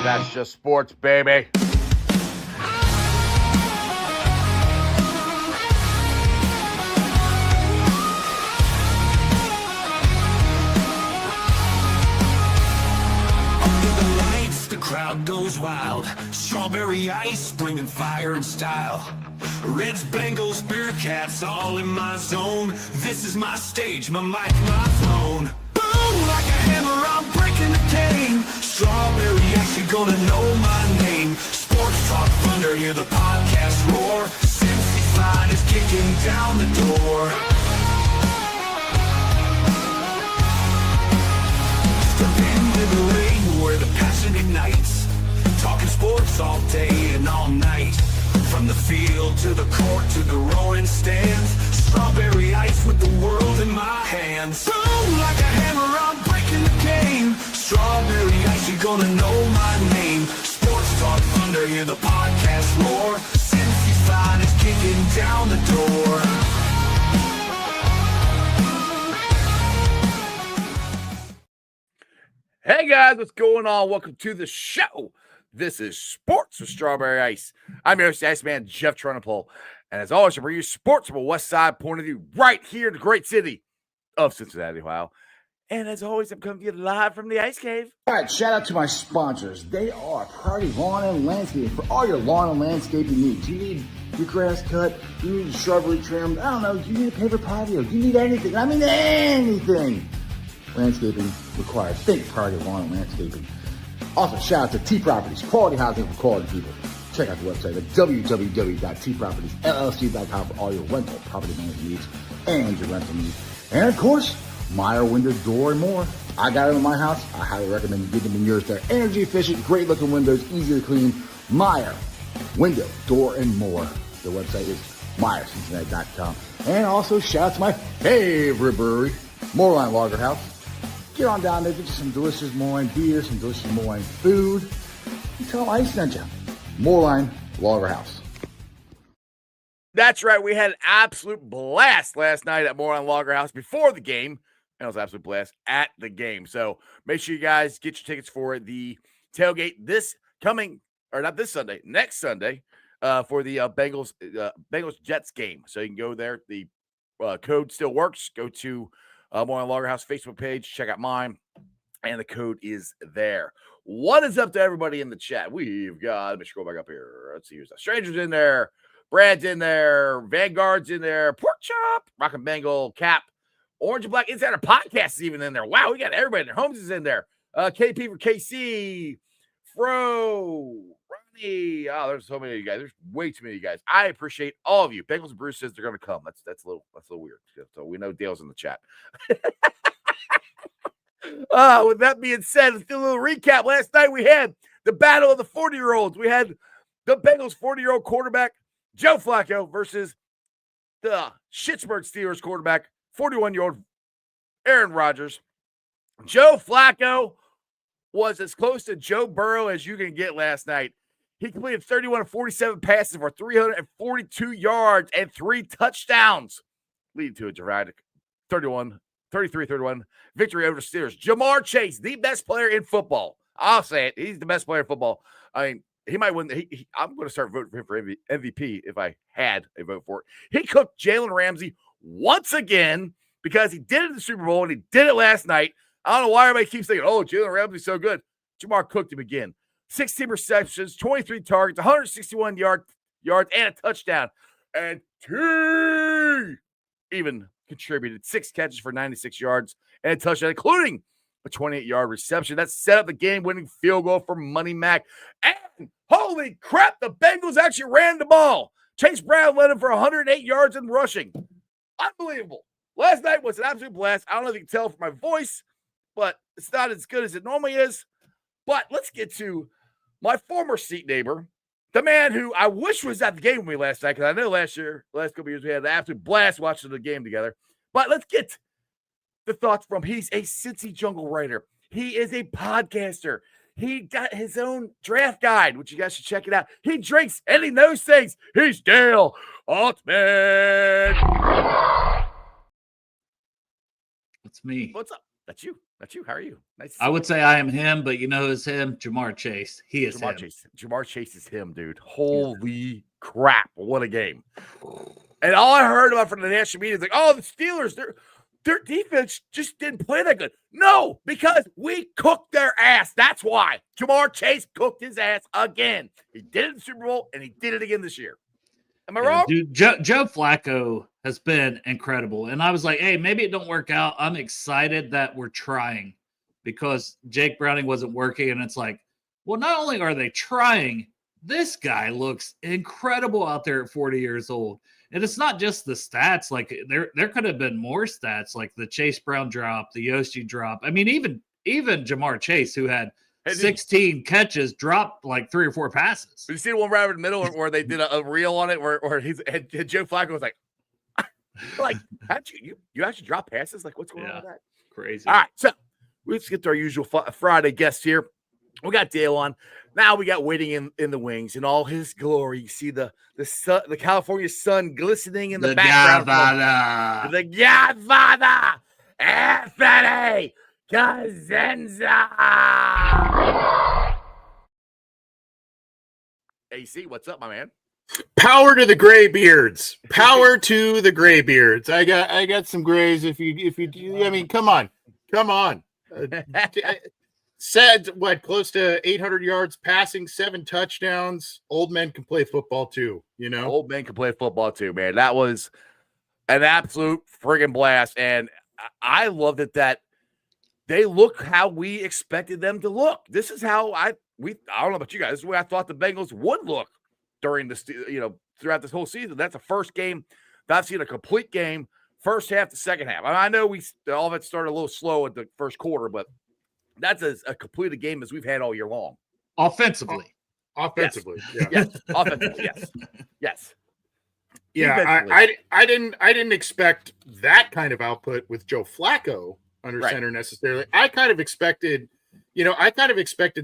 That's just sports, baby. Crowd goes wild, strawberry ice bringing fire and style. Reds, Bengals, Bearcats, all in my zone. This is my stage, my mic, my throne. Boom, like a hammer, I'm breaking the game. Strawberry ice, you're gonna know my name. Sports Talk Thunder, hear the podcast roar. Cincy's line is kicking down the door. Step into the lane where the passion ignites. Talking sports all day and all night. From the field to the court to the roaring stands. Strawberry ice with the world in my hands. Boom, like a hammer, I'm breaking the game. Strawberry ice, you're gonna know my name. Sports Talk Thunder, hear the podcast roar. Cincy's line is kicking down the door. Hey guys, what's going on? Welcome to the show. This is Sports with Strawberry Ice. I'm your host, Iceman Jeff Trunapole. And as always, I bring you sports from a West Side point of view right here in the great city of Cincinnati, Ohio. And as always, I'm coming to you live from the Ice Cave. All right, shout out to my sponsors. They are Priority Lawn and Landscaping for all your lawn and landscaping needs. You need your grass cut, you need your shrubbery trimmed, I don't know, you need a paper patio, you need anything. I mean anything. Landscaping required. Think Priority Lawn and Landscaping. Also, shout out to T Properties, quality housing for quality people. Check out the website at www.tpropertiesllc.com for all your rental property management needs and your rental needs. And of course, Meyer Window, Door, and More. I got it in my house. I highly recommend you get them in yours. They're energy efficient, great looking windows, easy to clean. Meyer Window, Door, and More. The website is MeyerCincinnati.com. And also, shout out to my favorite brewery, Moorline Lager House. Get on down there, get you some delicious Moorline beer, some delicious Moorline food. You tell them I sent you. Moorline Lager House. That's right. We had an absolute blast last night at Moorline Lager House before the game. And it was an absolute blast at the game. So make sure you guys get your tickets for the tailgate next Sunday for the Bengals Jets game. So you can go there. The code still works. Go to Moorline Lager House Facebook page. Check out mine. And the code is there. What is up to everybody in the chat? We've got, let me scroll back up here. Let's see who's that. Stranger's in there. Brad's in there. Vanguard's in there. Pork Chop. Rock and Bengal. Cap. Orange and Black Insider Podcast is even in there. Wow, we got everybody in there. Holmes is in there. KP for KC. Fro. Ronnie. Oh, there's so many of you guys. There's way too many of you guys. I appreciate all of you. Bengals Brews says they're going to come. That's a little weird. So we know Dale's in the chat. With that being said, let's do a little recap. Last night we had the battle of the 40-year-olds. We had the Bengals 40-year-old quarterback, Joe Flacco, versus the Pittsburgh Steelers quarterback, 41-year-old Aaron Rodgers. Joe Flacco was as close to Joe Burrow as you can get last night. He completed 31 of 47 passes for 342 yards and 3 touchdowns, leading to a dramatic 33-31 victory over the Steelers. Jamar Chase, the best player in football. I'll say it. He's the best player in football. I mean, he might win. I'm going to start voting for him for MVP if I had a vote for it. He cooked Jalen Ramsey once again because he did it in the Super Bowl and he did it last night. I don't know why everybody keeps saying, oh, Jalen Ramsey's so good. Jamar cooked him again. 16 receptions, 23 targets, 161 yards, and a touchdown. And T even contributed 6 catches for 96 yards and a touchdown, including a 28-yard reception. That set up the game-winning field goal for Money Mac. And holy crap, the Bengals actually ran the ball. Chase Brown led him for 108 yards in rushing. Unbelievable. Last night was an absolute blast. I don't know if you can tell from my voice, but it's not as good as it normally is. But let's get to my former seat neighbor, the man who I wish was at the game with me last night, because I know last couple of years, we had an absolute blast watching the game together. But let's get the thoughts from, he's a Cincy Jungle writer. He is a podcaster. He got his own draft guide, which you guys should check it out. He drinks and he knows things. He's Dale Altman. It's me. What's up? That's you. How are you? Nice. I would say I am him, but you know who's him? Jamar Chase. He is him. Jamar Chase is him, dude. Holy crap. What a game. And all I heard about from the national media is like, oh, the Steelers, their defense just didn't play that good. No, because we cooked their ass. That's why. Jamar Chase cooked his ass again. He did it in the Super Bowl, and he did it again this year. Am I wrong? Dude, Joe Flacco has been incredible. And I was like, hey, maybe it don't work out. I'm excited that we're trying because Jake Browning wasn't working. And it's like, well, not only are they trying, this guy looks incredible out there at 40 years old. And it's not just the stats. Like there could have been more stats, like the Chase Brown drop, the Yoshi drop. I mean, even Jamar Chase, who had 16 catches, dropped like 3 or 4 passes. Did you see the one right in the middle where they did a reel on it where and Joe Flacco was like, how'd you actually drop passes? Like, what's going on with that? Crazy. All right, so let's get to our usual Friday guest here. We got Dale on. Now we got waiting in the wings in all his glory. You see the sun, the California sun glistening in the background. Godfather. The Godfather Anthony Cosenza. AC, what's up, my man? Power to the graybeards. Power to the graybeards. I got some grays. If you, I mean, come on. Said what? Close to 800 yards passing, 7 touchdowns. Old men can play football too. You know, old men can play football too, man. That was an absolute friggin' blast, and I loved it that they look how we expected them to look. This is how I don't know about you guys. This is the way I thought the Bengals would look during this, throughout this whole season. That's the first game that I've seen a complete game, first half to second half. I know all of it started a little slow at the first quarter, but that's as a completed game as we've had all year long. Offensively, yes. Yeah. Yes. Offensively, yes. Yeah, I didn't expect that kind of output with Joe Flacco under center necessarily. I kind of expected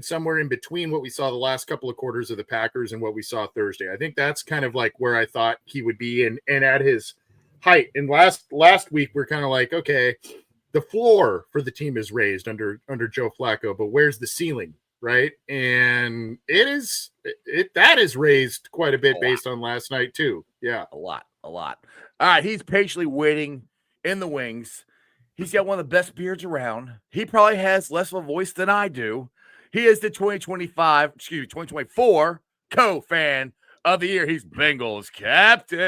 somewhere in between what we saw the last couple of quarters of the Packers and what we saw Thursday. I think that's kind of like where I thought he would be and at his height. And last week we're kind of like, okay, the floor for the team is raised under Joe Flacco, but where's the ceiling, right? And that is raised quite a bit based on last night too. Yeah, a lot. All right, he's patiently waiting in the wings. He's got one of the best beards around. He probably has less of a voice than I do. He is the 2024 co-fan of the year. He's Bengals Captain.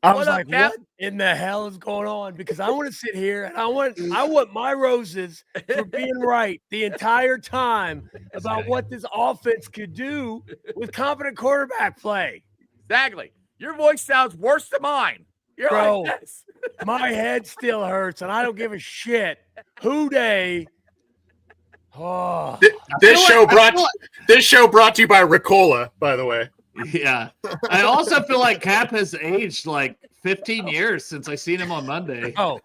I was like, what in the hell is going on? Because I want to sit here and I want my roses for being right the entire time about what this offense could do with competent quarterback play. Exactly. Your voice sounds worse than mine. You're Bro, like this. My head still hurts and I don't give a shit. Who day? Oh, this show brought to you by Ricola, by the way. Yeah. I also feel like Cap has aged like 15 years since I seen him on Monday. Oh,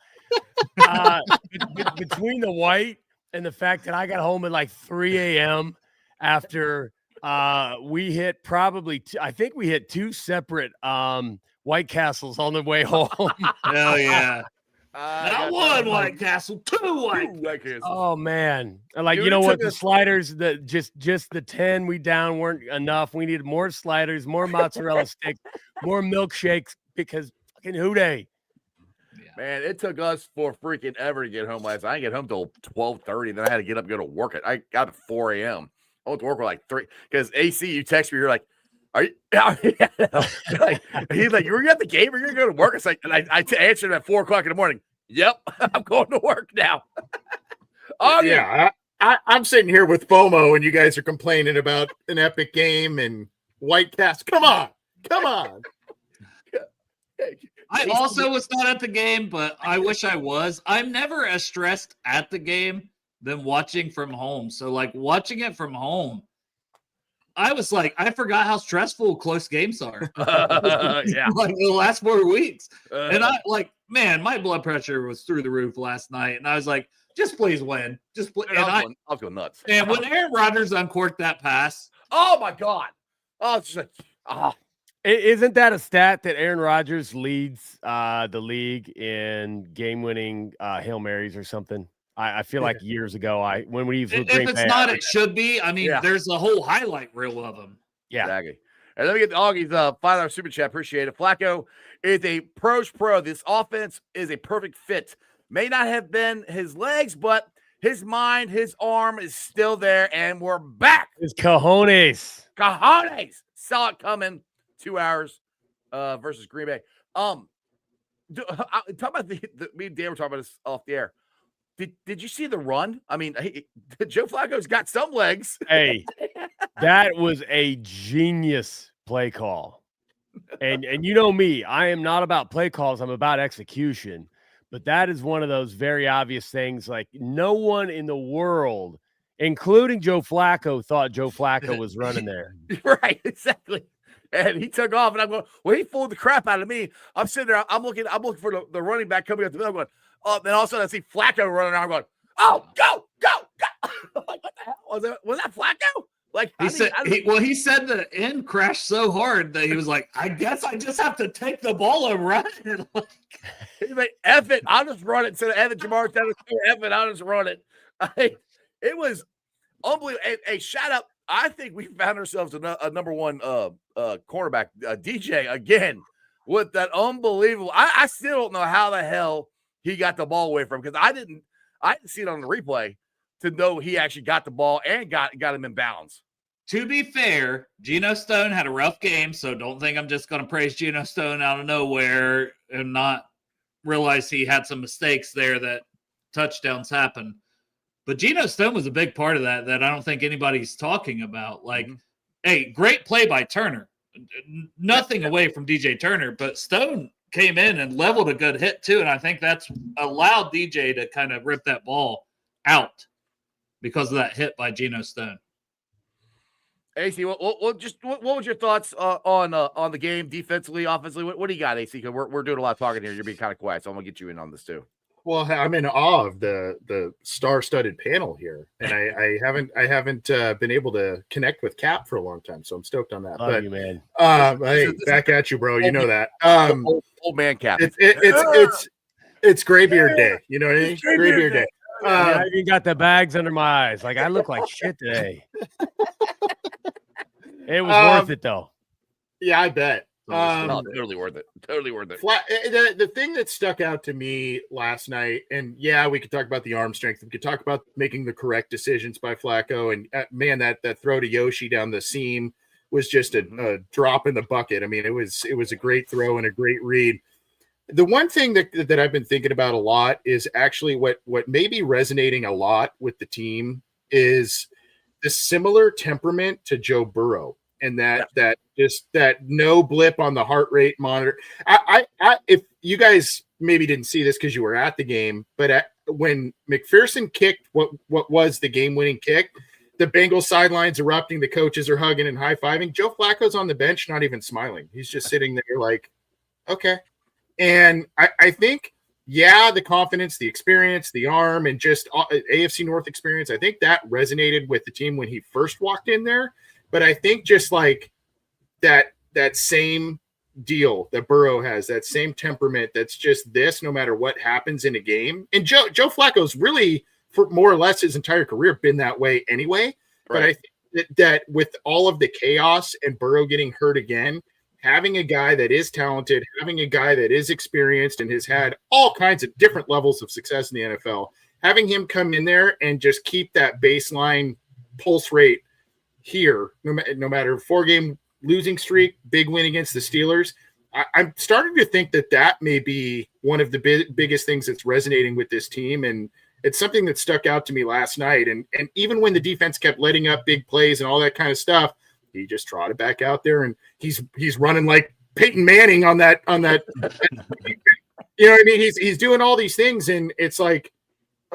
between the white and the fact that I got home at like 3 a.m. after we hit I think we hit 2 separate White Castles on the way home. Hell yeah. Not one White Castle, 2 White Castles. Oh man! Like, you know what? The sliders, just the 10 we down weren't enough. We needed more sliders, more mozzarella sticks, more milkshakes because fucking Houday. Man, it took us for freaking ever to get home last night. I didn't get home till 12:30. Then I had to get up and go to work. I got at 4 a.m. I went to work at like 3 because AC, you text me, you're like, are you? Like, he's like, you were at the game or you're going to go to work? It's like, and I answered him at 4 o'clock in the morning. Yep, I'm going to work now. Yeah, I'm sitting here with FOMO, and you guys are complaining about an epic game and White Cast. Come on. I also was not at the game, but I wish I was. I'm never as stressed at the game than watching from home. So, like, watching it from home, I was like, I forgot how stressful close games are. Yeah. Like the last 4 weeks. And I like, man, my blood pressure was through the roof last night. And I was like, just please win. Just play. I was going nuts. And when Aaron Rodgers uncorked that pass. Oh my God. Oh, it's just like, Isn't that a stat that Aaron Rodgers leads the league in game-winning Hail Marys or something? I feel like years ago, when we used if it's not, it should be. I mean, there's a whole highlight reel of them. Yeah, exactly. And let me get the Augie's $5 super chat. Appreciate it. Flacco is a pro's pro. This offense is a perfect fit. May not have been his legs, but his mind, his arm is still there, and we're back. His cojones. Saw it coming. 2 hours versus Green Bay. Talk about me and Dan were talking about this off the air. Did you see the run? I mean, Joe Flacco's got some legs. Hey, that was a genius play call. And you know me, I am not about play calls. I'm about execution. But that is one of those very obvious things. Like, no one in the world, including Joe Flacco, thought Joe Flacco was running there. Right, exactly. And he took off, and I'm going, well, he fooled the crap out of me. I'm sitting there, I'm looking for the running back coming up the middle, going, oh, then all of a sudden I see Flacco running around, going, oh, go. Like, what the hell? Was that Flacco? Like, he said the end crashed so hard that he was like, I guess I just have to take the ball and run it. He's like, F it, I'll just run it. Instead of F it, Jamar said, F it, I'll just run it. It was unbelievable. A shout out. I think we found ourselves a number one cornerback, DJ, again, with that unbelievable. I still don't know how the hell he got the ball away from him, because I didn't see it on the replay to know he actually got the ball and got him in bounds. To be fair, Geno Stone had a rough game, so don't think I'm just going to praise Geno Stone out of nowhere and not realize he had some mistakes there that touchdowns happen. But Geno Stone was a big part of that I don't think anybody's talking about. Like, hey, great play by Turner. Nothing away from DJ Turner, but Stone came in and leveled a good hit too, and I think that's allowed DJ to kind of rip that ball out because of that hit by Geno Stone. AC, what was your thoughts on the game defensively, offensively? What do you got, AC? Because we're doing a lot of talking here. You're being kind of quiet, so I'm gonna get you in on this too. Well, I'm in awe of the star-studded panel here, and I haven't been able to connect with Cap for a long time, so I'm stoked on that. Love you, man. Hey, back at you, bro. You know that. Old man Cap. It's graybeard day. You know what I mean? Graybeard day. I even got the bags under my eyes. Like, I look like shit today. It was worth it, though. Yeah, I bet. Totally worth it. Totally worth it. The thing that stuck out to me last night, and yeah, we could talk about the arm strength. We could talk about making the correct decisions by Flacco. And man, that throw to Yoshi down the seam was just a drop in the bucket. I mean, it was a great throw and a great read. The one thing that I've been thinking about a lot is actually what may be resonating a lot with the team is the similar temperament to Joe Burrow, and that no blip on the heart rate monitor. I if you guys maybe didn't see this because you were at the game, but when McPherson kicked what was the game-winning kick, the Bengals sidelines erupting, the coaches are hugging and high-fiving. Joe Flacco's on the bench, not even smiling. He's just sitting there like, okay. And I think, yeah, the confidence, the experience, the arm, and just AFC North experience, I think that resonated with the team when he first walked in there. But I think just like that same deal that Burrow has, that same temperament, that's just this no matter what happens in a game. And Joe Flacco's really, for more or less his entire career, been that way anyway. Right. But I think that with all of the chaos and Burrow getting hurt again, having a guy that is talented, having a guy that is experienced and has had all kinds of different levels of success in the NFL, having him come in there and just keep that baseline pulse rate here, no matter 4-game losing streak, big win against the Steelers. I'm starting to think that may be one of the biggest things that's resonating with this team. And it's something that stuck out to me last night. And even when the defense kept letting up big plays and all that kind of stuff, he just trotted back out there, and he's running like Peyton Manning on that. You know what I mean? He's doing all these things, and it's like,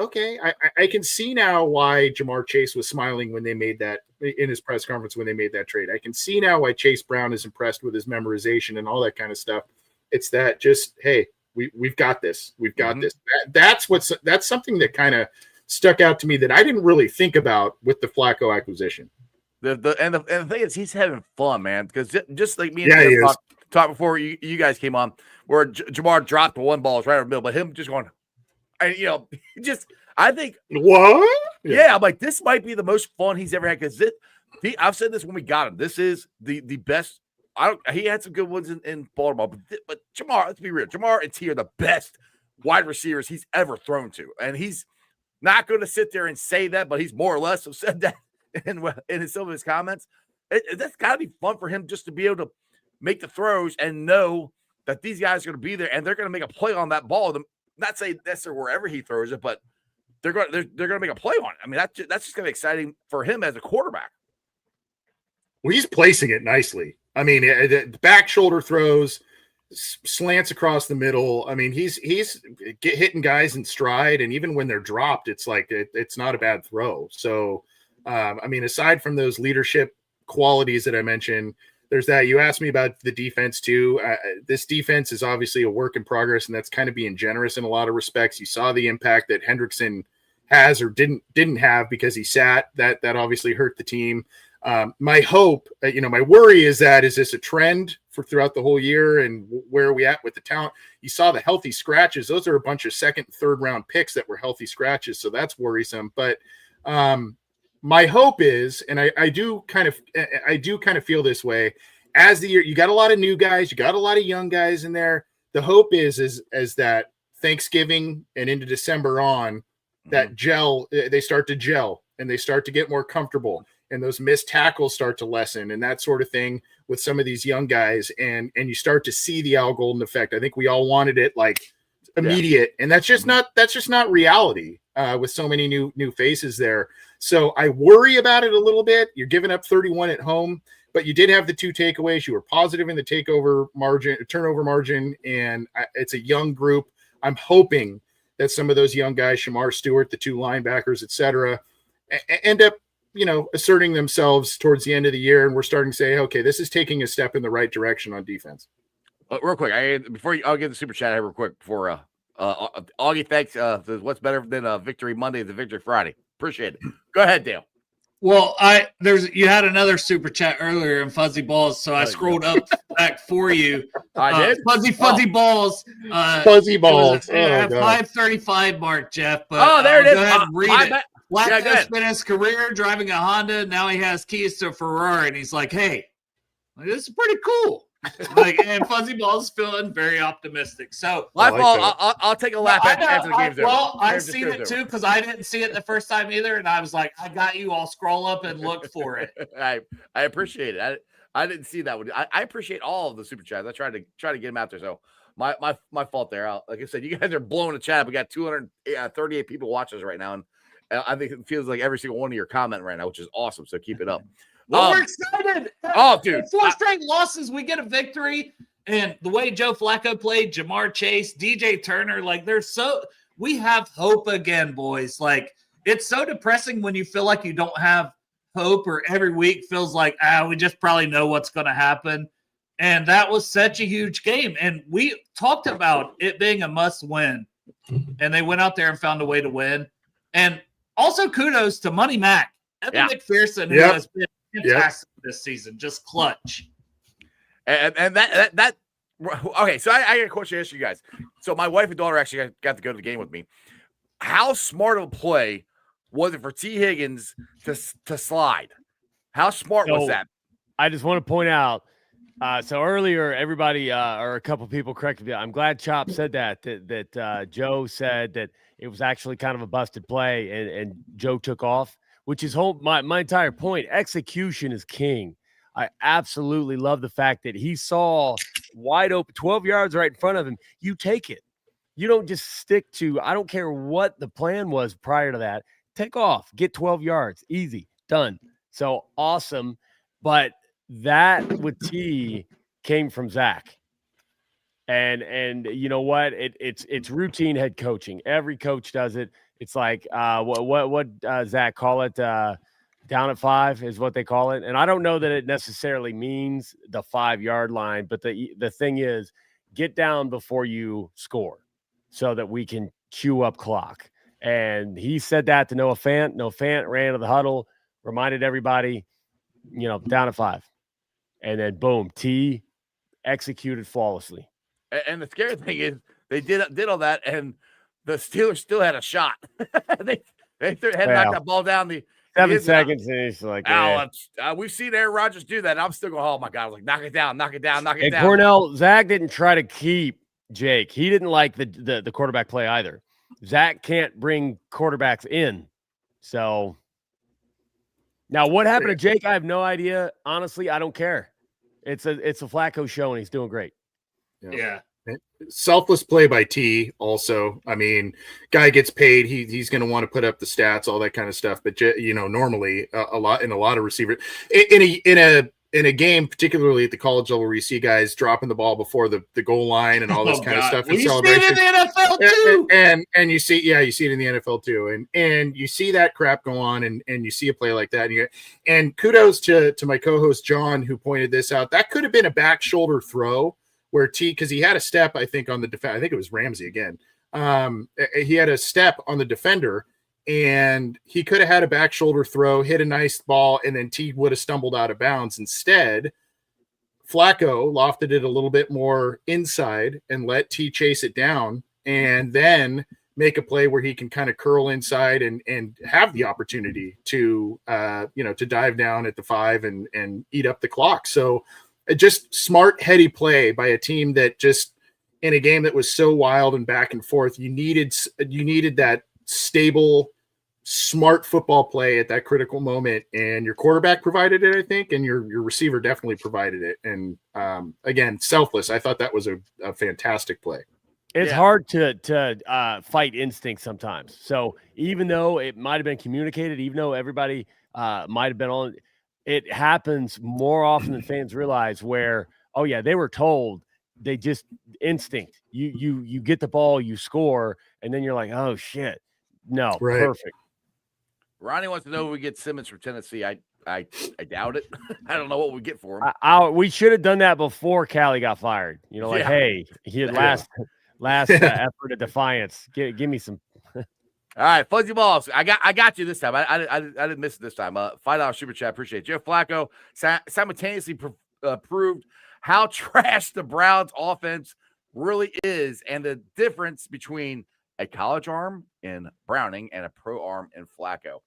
okay, I can see now why Jamar Chase was smiling when they made that in his press conference when they made that trade. I can see now why Chase Brown is impressed with his memorization and all that kind of stuff. It's that just, hey, we've got this. We've got this. That's something that kind of stuck out to me that I didn't really think about with the Flacco acquisition. the thing is, he's having fun, man. Because just like me and Jeff talked before you guys came on, where Jamar dropped the one ball right in the middle, but him just going, I think what? Yeah, I'm like, this might be the most fun he's ever had because I've said this when we got him. This is the best. He had some good ones in Baltimore, but Jamar, let's be real. Jamar and T are the best wide receivers he's ever thrown to, and he's not going to sit there and say that, but he's more or less have said that in some of his comments. That's got to be fun for him just to be able to make the throws and know that these guys are going to be there and they're going to make a play on that ball. Not say necessarily wherever he throws it, but they're going to make a play on it. I mean, that's just going to be exciting for him as a quarterback. Well, he's placing it nicely. I mean, the back shoulder throws, slants across the middle. I mean, he's hitting guys in stride, and even when they're dropped, it's like it's not a bad throw. So, I mean, aside from those leadership qualities that I mentioned, there's that. You asked me about the defense too. This defense is obviously a work in progress, and that's kind of being generous in a lot of respects. You saw the impact that Hendrickson has or didn't have because he sat. That obviously hurt the team. My hope, my worry is this a trend for throughout the whole year, and where are we at with the talent? You saw the healthy scratches; those are a bunch of second, third round picks that were healthy scratches, so that's worrisome. But my hope is, and I do kind of feel this way as the year. You got a lot of new guys, you got a lot of young guys in there. The hope is that Thanksgiving and into December on that they start to gel and they start to get more comfortable. And those missed tackles start to lessen and that sort of thing with some of these young guys. And you start to see the Al Golden effect. I think we all wanted it like immediate. And that's just not reality with so many new faces there. So I worry about it a little bit. You're giving up 31 at home, but you did have the 2 takeaways. You were positive in the turnover margin, and it's a young group. I'm hoping that some of those young guys, Shamar Stewart, the 2 linebackers, et cetera, end up asserting themselves towards the end of the year, and we're starting to say, okay, this is taking a step in the right direction on defense. Real quick, I'll get the super chat here real quick before Augie, thanks. What's better than Victory Monday than Victory Friday? Appreciate it. Go ahead, Dale. Well, you had another super chat earlier in Fuzzy Balls, so I scrolled up back for you. I did. Fuzzy Balls. Fuzzy Balls. At 5:35 mark, Jeff. But there it is. Go ahead and read it. Flacco spent his career driving a Honda. Now he has keys to a Ferrari, and he's like, "Hey, this is pretty cool." And Fuzzy Ball's feeling very optimistic. So, I'll take a lap after the game's over. Well, I've seen it too because I didn't see it the first time either, and I was like, "I got you. I'll scroll up and look for it." I appreciate it. I didn't see that one. I appreciate all of the super chats. I tried to get them out there. So my fault there. Like I said, you guys are blowing the chat. We got 238 people watching us right now, and I think it feels like every single one of your commenting right now, which is awesome. So keep it up. Well, we're excited. Oh, dude. 4 straight losses, we get a victory. And the way Joe Flacco played, Jamar Chase, DJ Turner, we have hope again, boys. Like, it's so depressing when you feel like you don't have hope, or every week feels like, we just probably know what's going to happen. And that was such a huge game. And we talked about it being a must win. And they went out there and found a way to win. And also kudos to Money Mac, Evan McPherson, who has been fantastic this season, just clutch. And that okay. So I got a question to ask you guys. So my wife and daughter actually got to go to the game with me. How smart of a play was it for T. Higgins to slide? How smart was that? I just want to point out. So earlier, everybody or a couple people corrected me. I'm glad Chop said that Joe said that it was actually kind of a busted play and Joe took off, which is my entire point. Execution is king. I absolutely love the fact that he saw wide open 12 yards right in front of him. You take it. You don't just stick to, I don't care what the plan was prior to that. Take off, get 12 yards, easy, done. So awesome. But that with T came from Zach. And you know what? It's routine head coaching. Every coach does it. It's like what Zach call it? Down at 5 is what they call it. And I don't know that it necessarily means the 5-yard line, but the thing is, get down before you score so that we can chew up clock. And he said that to Noah Fant. Noah Fant ran to the huddle, reminded everybody, down to 5. And then boom, T executed flawlessly. And the scary thing is they did all that, and the Steelers still had a shot. they had knocked that ball down the 7 seconds, and it's like, we've seen Aaron Rodgers do that. And I'm still going, oh my God! I was like, knock it down. And Cornell, Zach didn't try to keep Jake. He didn't like the quarterback play either. Zach can't bring quarterbacks in. So now what happened to Jake? I have no idea. Honestly, I don't care. It's a Flacco show, and he's doing great. Yeah. Selfless play by T also. I mean, guy gets paid. He's going to want to put up the stats, all that kind of stuff. But normally a lot of receivers in a game, particularly at the college level, where you see guys dropping the ball before the goal line and all this kind of stuff. You see it in the NFL too. And you see it in the NFL too. And you see that crap go on, and you see a play like that. And kudos to my co-host John, who pointed this out. That could have been a back shoulder throw where because he had a step, I think, on the defense. I think it was Ramsey again. He had a step on the defender, and he could have had a back shoulder throw, hit a nice ball, and then T would have stumbled out of bounds. Instead, Flacco lofted it a little bit more inside and let T chase it down, and then make a play where he can kind of curl inside and have the opportunity to dive down at the 5 and eat up the clock. So just smart, heady play by a team that just, in a game that was so wild and back and forth, you needed that stable, smart football play at that critical moment, and your quarterback provided it, I think, and your receiver definitely provided it. And again, selfless. I thought that was a fantastic play. It's hard to fight instinct sometimes. So even though it might have been communicated, even though everybody might have been on, it happens more often than fans realize. Where they were told. They just instinct. You get the ball, you score, and then you're like, oh shit, no, right. Perfect. Ronnie wants to know if we get Simmons from Tennessee. I doubt it. I don't know what we get for him. We should have done that before Callie got fired. Hey, he had last effort of defiance. Give me some. All right, Fuzzy Balls. I got you this time. I didn't miss it this time. $5 super chat. Appreciate it. Joe Flacco simultaneously proved how trash the Browns offense really is, and the difference between a college arm in Browning and a pro arm in Flacco.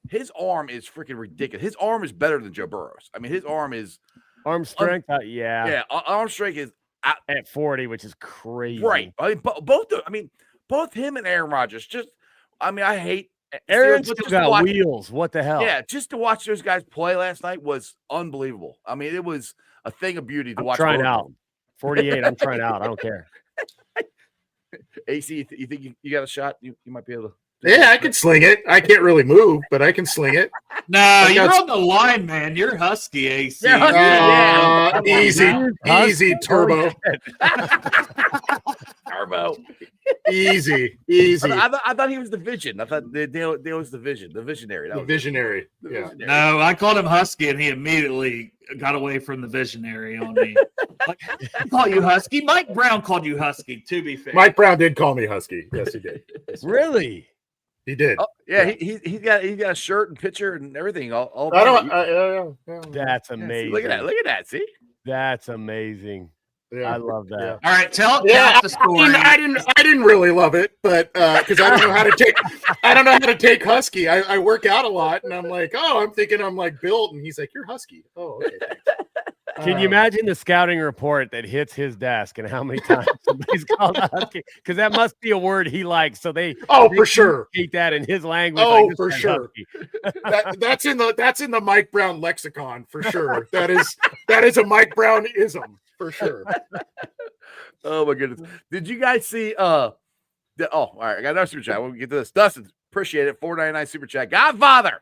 His arm is freaking ridiculous. His arm is better than Joe Burrow's. I mean, his arm is arm strength. Arm strength is at 40, which is crazy. Right. I mean, both him and Aaron Rodgers. I hate. Aaron still got wheels. What the hell? Yeah, just to watch those guys play last night was unbelievable. I mean, it was a thing of beauty to watch. Trying out 48. I'm trying out. I don't care. AC, you think you got a shot? You might be able to. Yeah, I can sling it. I can't really move, but I can sling it. No, you're on the line, man. You're husky, AC. Easy, Turbo. Turbo. Easy. I thought he was the Vision. I thought Dale was the Vision, the visionary. The visionary. No, I called him Husky, and he immediately got away from the visionary on me. I call you Husky. Mike Brown called you Husky, to be fair. Mike Brown did call me Husky. Yes, he did. Really? He did. Oh, yeah. He's got a shirt and picture and everything. All That's amazing. Look at that. See? That's amazing. Yeah. I love that. All right, tell the story. I didn't really love it, but because I don't know how to take Husky. I work out a lot, and I'm like, I'm thinking I'm like built, and he's like, you're Husky. Oh, okay. Thanks. Can you imagine the scouting report that hits his desk and how many times somebody's called Husky? Because that must be a word he likes. So they for sure communicate that in his language. For sure. That's in the Mike Brown lexicon for sure. That is a Mike Brown ism for sure. Oh my goodness! Did you guys see? All right. I got another super chat. We'll get to this. Dustin, appreciate it. $4.99 super chat. Godfather.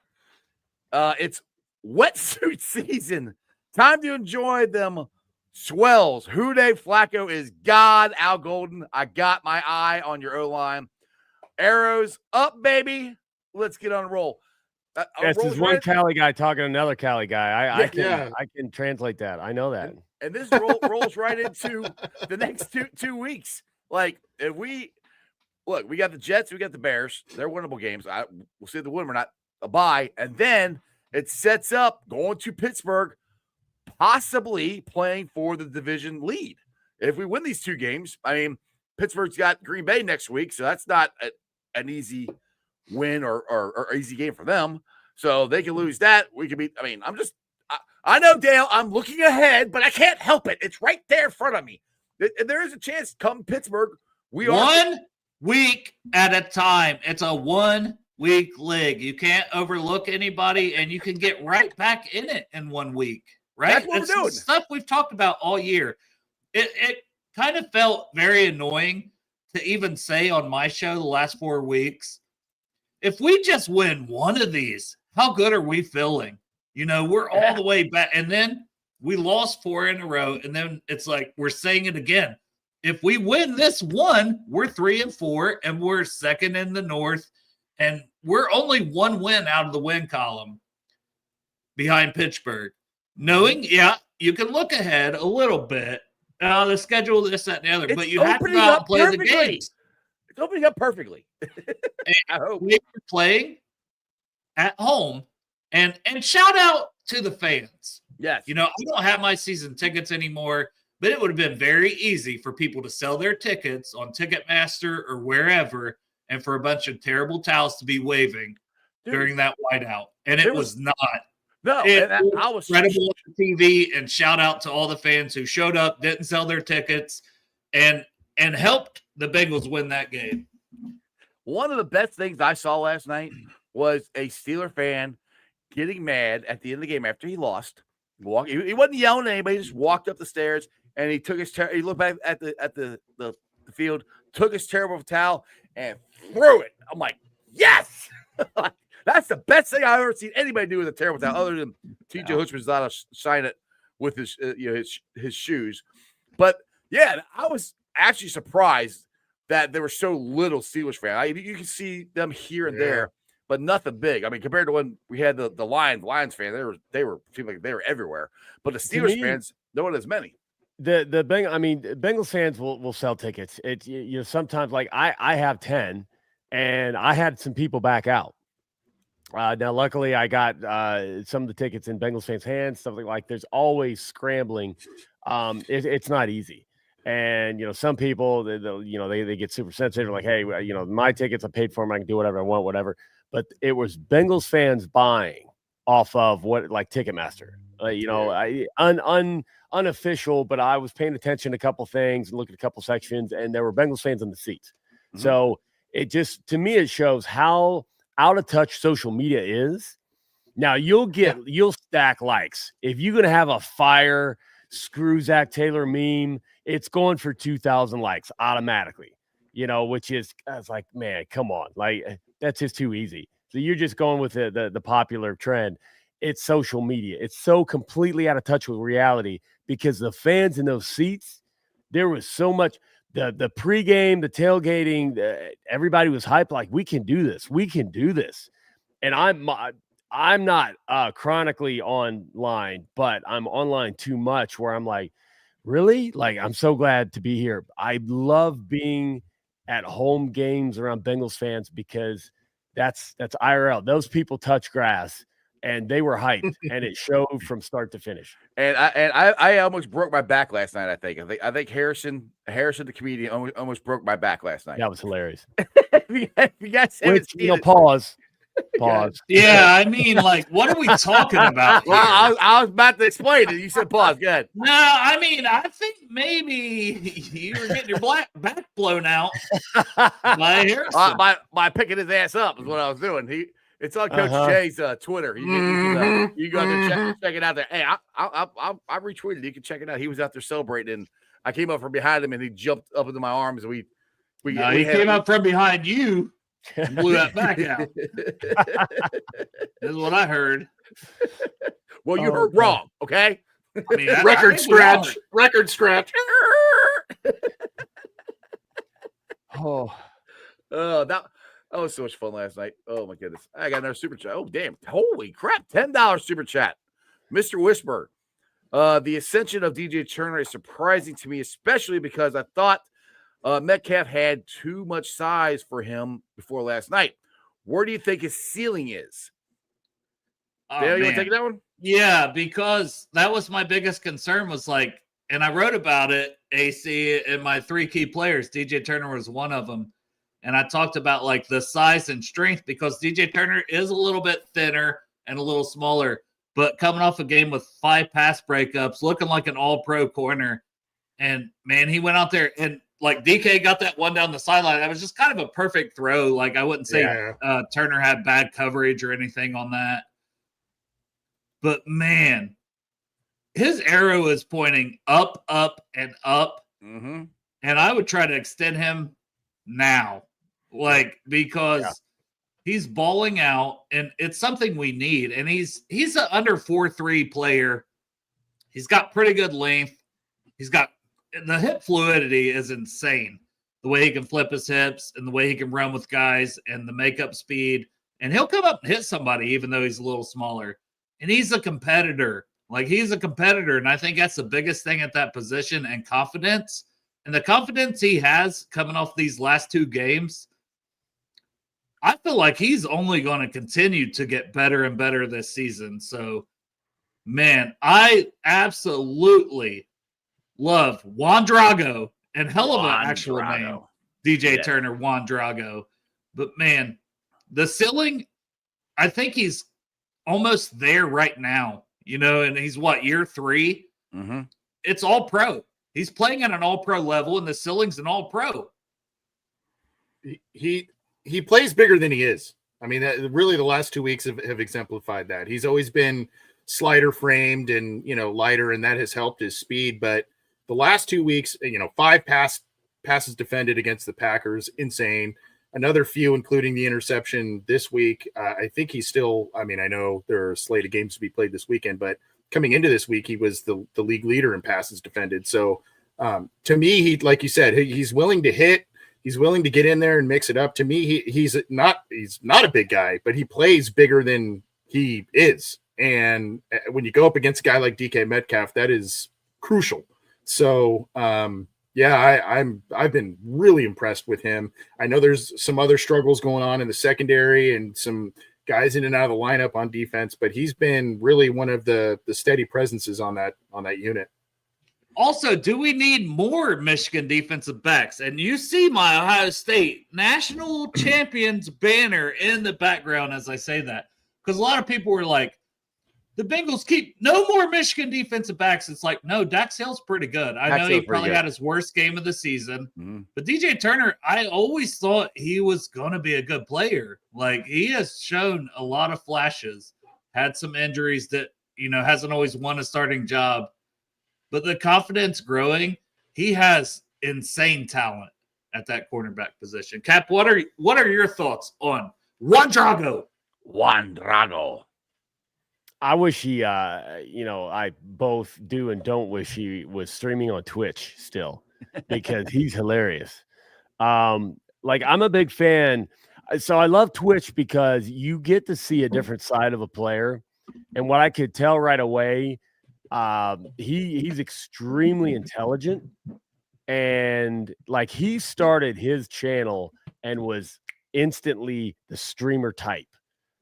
It's wetsuit season. Time to enjoy them swells. Houday Flacco is God. Al Golden, I got my eye on your O-line. Arrows up, baby. Let's get on a roll. This is one Cali guy talking to another Cali guy. I can translate that. I know that. And this rolls right into the next two weeks. Like, if we got the Jets, we got the Bears. They're winnable games. We'll see if they win or not. a bye, and then it sets up going to Pittsburgh, possibly playing for the division lead. If we win these 2 games, I mean, Pittsburgh's got Green Bay next week, so that's not an easy win or easy game for them. So they can lose that. We can be. I mean, I know, Dale, I'm looking ahead, but I can't help it. It's right there in front of me. There is a chance come Pittsburgh. We are 1 week at a time. It's a 1 week league. You can't overlook anybody, and you can get right back in it in 1 week. Right? That's what we're doing. Stuff we've talked about all year. It kind of felt very annoying to even say on my show the last 4 weeks, if we just win one of these, how good are we feeling? You know, we're all the way back. And then we lost 4 in a row. And then it's like, we're saying it again. If we win this one, we're 3-4 and we're second in the North. And we're only 1 win out of the win column behind Pittsburgh. Knowing, you can look ahead a little bit. The schedule, this, that, and the other. But you have to go out and play the games. It's opening up perfectly. I hope we're playing at home. And shout out to the fans. Yes. You know, I don't have my season tickets anymore, but it would have been very easy for people to sell their tickets on Ticketmaster or wherever, and for a bunch of terrible towels to be waving during that whiteout. And it was not. No, I was incredible on TV, and shout out to all the fans who showed up, didn't sell their tickets, and helped the Bengals win that game. One of the best things I saw last night was a Steeler fan getting mad at the end of the game after he lost. He wasn't yelling at anybody. He just walked up the stairs and he took he looked back at the field, took his terrible towel and threw it. I'm like, yes. That's the best thing I've ever seen anybody do with a terrible towel, other than T.J. Hutchinson's not to sign it with his his shoes. But yeah, I was actually surprised that there were so little Steelers fans. You can see them here and there, but nothing big. I mean, compared to when we had the Lions fans, they seemed like they were everywhere. But the Steelers fans, there weren't as many. Bengals fans will sell tickets. It's sometimes like I have 10, and I had some people back out. Now, luckily, I got some of the tickets in Bengals fans' hands, stuff like there's always scrambling. It's not easy. And, some people, they get super sensitive. Like, hey, my tickets, I paid for them. I can do whatever I want, whatever. But it was Bengals fans buying off of Ticketmaster. Unofficial, but I was paying attention to a couple things and looking at a couple sections, and there were Bengals fans in the seats. Mm-hmm. So to me, it shows how out of touch social media is. Now you'll stack likes. If you're going to have a fire screw Zach Taylor meme, it's going for 2,000 likes automatically, which is, I was like, man, come on. Like, that's just too easy. So you're just going with the popular trend. It's social media. It's so completely out of touch with reality because the fans in those seats, there was so much. The pregame, the tailgating, everybody was hyped. Like, we can do this. We can do this. And I'm not chronically online, but I'm online too much where I'm like, really? Like, I'm so glad to be here. I love being at home games around Bengals fans because that's IRL. Those people touch grass. And they were hyped, and it showed from start to finish. And I almost broke my back last night. I think Harrison, the comedian, almost broke my back last night. That was hilarious. you guys haven't seen it. Pause. Yeah, I mean, like, what are we talking about here? Well, I was about to explain it. You said pause. Go ahead. No, I mean, I think maybe you were getting your back blown out by Harrison. By picking his ass up is what I was doing. It's on Coach Jay's Twitter. You can go out there check it out there. Hey, I retweeted. You can check it out. He was out there celebrating, and I came up from behind him, and he jumped up into my arms. And he came up from behind you and blew that back out. This is what I heard. Well, you heard wrong, okay? I mean, record scratch. That was so much fun last night. Oh, my goodness. I got another super chat. Oh, damn. Holy crap. $10 super chat. Mr. Whisper. The ascension of DJ Turner is surprising to me, especially because I thought Metcalf had too much size for him before last night. Where do you think his ceiling is? Dale, you want to take that one? Yeah, because that was my biggest concern was like, and I wrote about it, AC, in my 3 key players. DJ Turner was one of them. And I talked about like the size and strength because DJ Turner is a little bit thinner and a little smaller, but coming off a game with 5 pass breakups, looking like an all-pro corner. And, man, he went out there and, like, DK got that one down the sideline. That was just kind of a perfect throw. Like, I wouldn't say Turner had bad coverage or anything on that. But, man, his arrow is pointing up, up, and up. Mm-hmm. And I would try to extend him now. Like, because he's balling out, and it's something we need. And he's an under 4.3 player. He's got pretty good length. He's got the hip fluidity is insane. The way he can flip his hips and the way he can run with guys and the makeup speed. And he'll come up and hit somebody even though he's a little smaller. And he's a competitor. Like, he's a competitor, and I think that's the biggest thing at that position, and confidence. And the confidence he has coming off these last 2 games, I feel like he's only going to continue to get better and better this season. So, man, I absolutely love Juan Drago, and hell of an actual name, DJ Turner, Juan Drago. But, man, the ceiling, I think he's almost there right now, you know, and he's year 3? Mm-hmm. It's all pro. He's playing at an all-pro level, and the ceiling's an all-pro. He plays bigger than he is. I mean, really the last 2 weeks have exemplified that. He's always been slider framed and, you know, lighter, and that has helped his speed. But the last 2 weeks, you know, 5 passes defended against the Packers, insane. Another few, including the interception this week. I think he's still, I mean, I know there are a slate of games to be played this weekend, but coming into this week, he was the league leader in passes defended. So to me, he, like you said, he's willing to hit. He's willing to get in there and mix it up. To me, he's not a big guy, but he plays bigger than he is. And when you go up against a guy like DK Metcalf, that is crucial. So, I've been really impressed with him. I know there's some other struggles going on in the secondary and some guys in and out of the lineup on defense, but he's been really one of the steady presences on that unit. Also, do we need more Michigan defensive backs? And you see my Ohio State national champions banner in the background as I say that, because a lot of people were like, the Bengals keep no more Michigan defensive backs. It's like, no, Dax Hill's pretty good. I know he probably had his worst game of the season, but DJ Turner, I always thought he was going to be a good player. Like, he has shown a lot of flashes, had some injuries that, you know, hasn't always won a starting job, but the confidence growing, he has insane talent at that cornerback position. Cap, what are your thoughts on Juan Drago? Juan Drago. I wish he, I both do and don't wish he was streaming on Twitch still, because he's hilarious. Like, I'm a big fan. So I love Twitch because you get to see a different side of a player. And what I could tell right away, he's extremely intelligent. And like, he started his channel and was instantly the streamer type,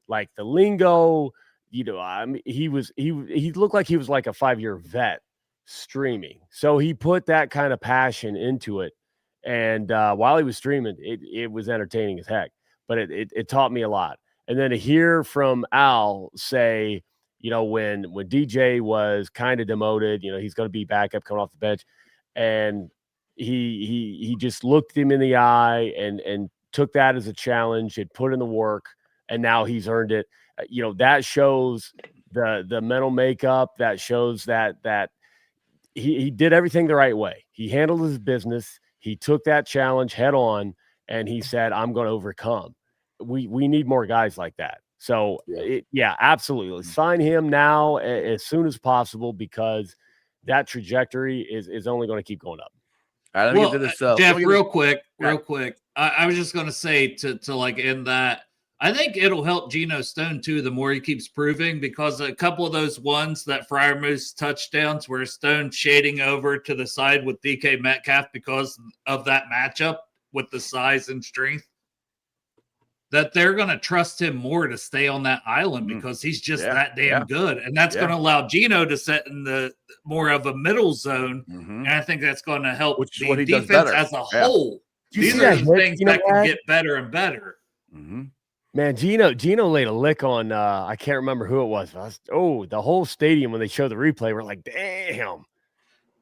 like the lingo. You know, I mean, he looked like he was like a 5-year vet streaming. So he put that kind of passion into it. And while he was streaming, it was entertaining as heck, but it taught me a lot. And then to hear from Al say, you know, when DJ was kind of demoted, you know, he's going to be backup coming off the bench, and he just looked him in the eye and took that as a challenge and put in the work, and now he's earned it. You know, that shows the mental makeup. That shows that he did everything the right way. He handled his business. He took that challenge head on, and he said, "I'm going to overcome." We need more guys like that. So, absolutely. Sign him now as soon as possible, because that trajectory is only going to keep going up. All right, let me get to this. Jeff, real quick. I was just going to say to like end that, I think it'll help Geno Stone too, the more he keeps proving, because a couple of those ones, that Freiermuth touchdowns where Stone shading over to the side with DK Metcalf because of that matchup with the size and strength. that they're going to trust him more to stay on that island because he's just that damn good. And that's going to allow Geno to set in the more of a middle zone. And I think that's going to help the defense as a whole. These are the things that can get better and better. Man, Geno laid a lick on, I can't remember who it was. The whole stadium when they showed the replay, we're like, damn.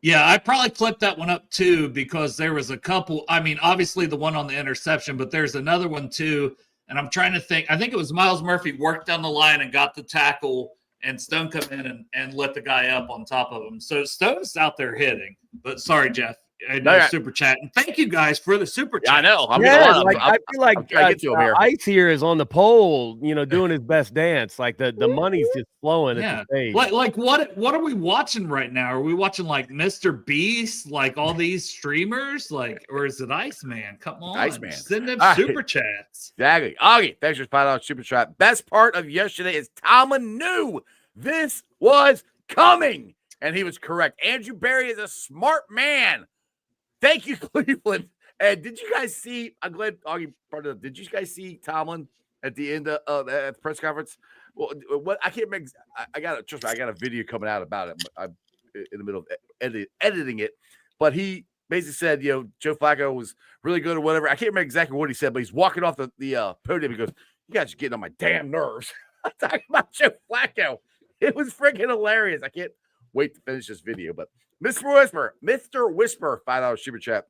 Yeah, I probably clipped that one up too because there was a couple. I mean, obviously the one on the interception, but there's another one too. And I'm trying to think. I think it was Miles Murphy worked down the line and got the tackle, and Stone come in and let the guy up on top of him. So Stone's out there hitting. But sorry, Jeff. I know super chat. And thank you guys for the super chat. I know. I feel like Ice here is on the pole, doing his best dance. Like the money's just flowing at the stage. Like what are we watching right now? Are we watching like Mr. Beast, like all these streamers? Like, or is it Iceman? Come on. Iceman. Send them super chats. Exactly. Augie, thanks for $5 super chat. Best part of yesterday is Tomlin knew this was coming. And he was correct. Andrew Berry is a smart man. Thank you, Cleveland. And did you guys see? I'm glad Augie brought it up. Did you guys see Tomlin at the end of the press conference? Well, what I can't remember. I got a video coming out about it. I'm in the middle of editing it, but he basically said, Joe Flacco was really good or whatever. I can't remember exactly what he said, but he's walking off the podium. He goes, "You guys are getting on my damn nerves." I'm talking about Joe Flacco. It was freaking hilarious. I can't wait to finish this video, but. Mr. Whisper, $5 super chat.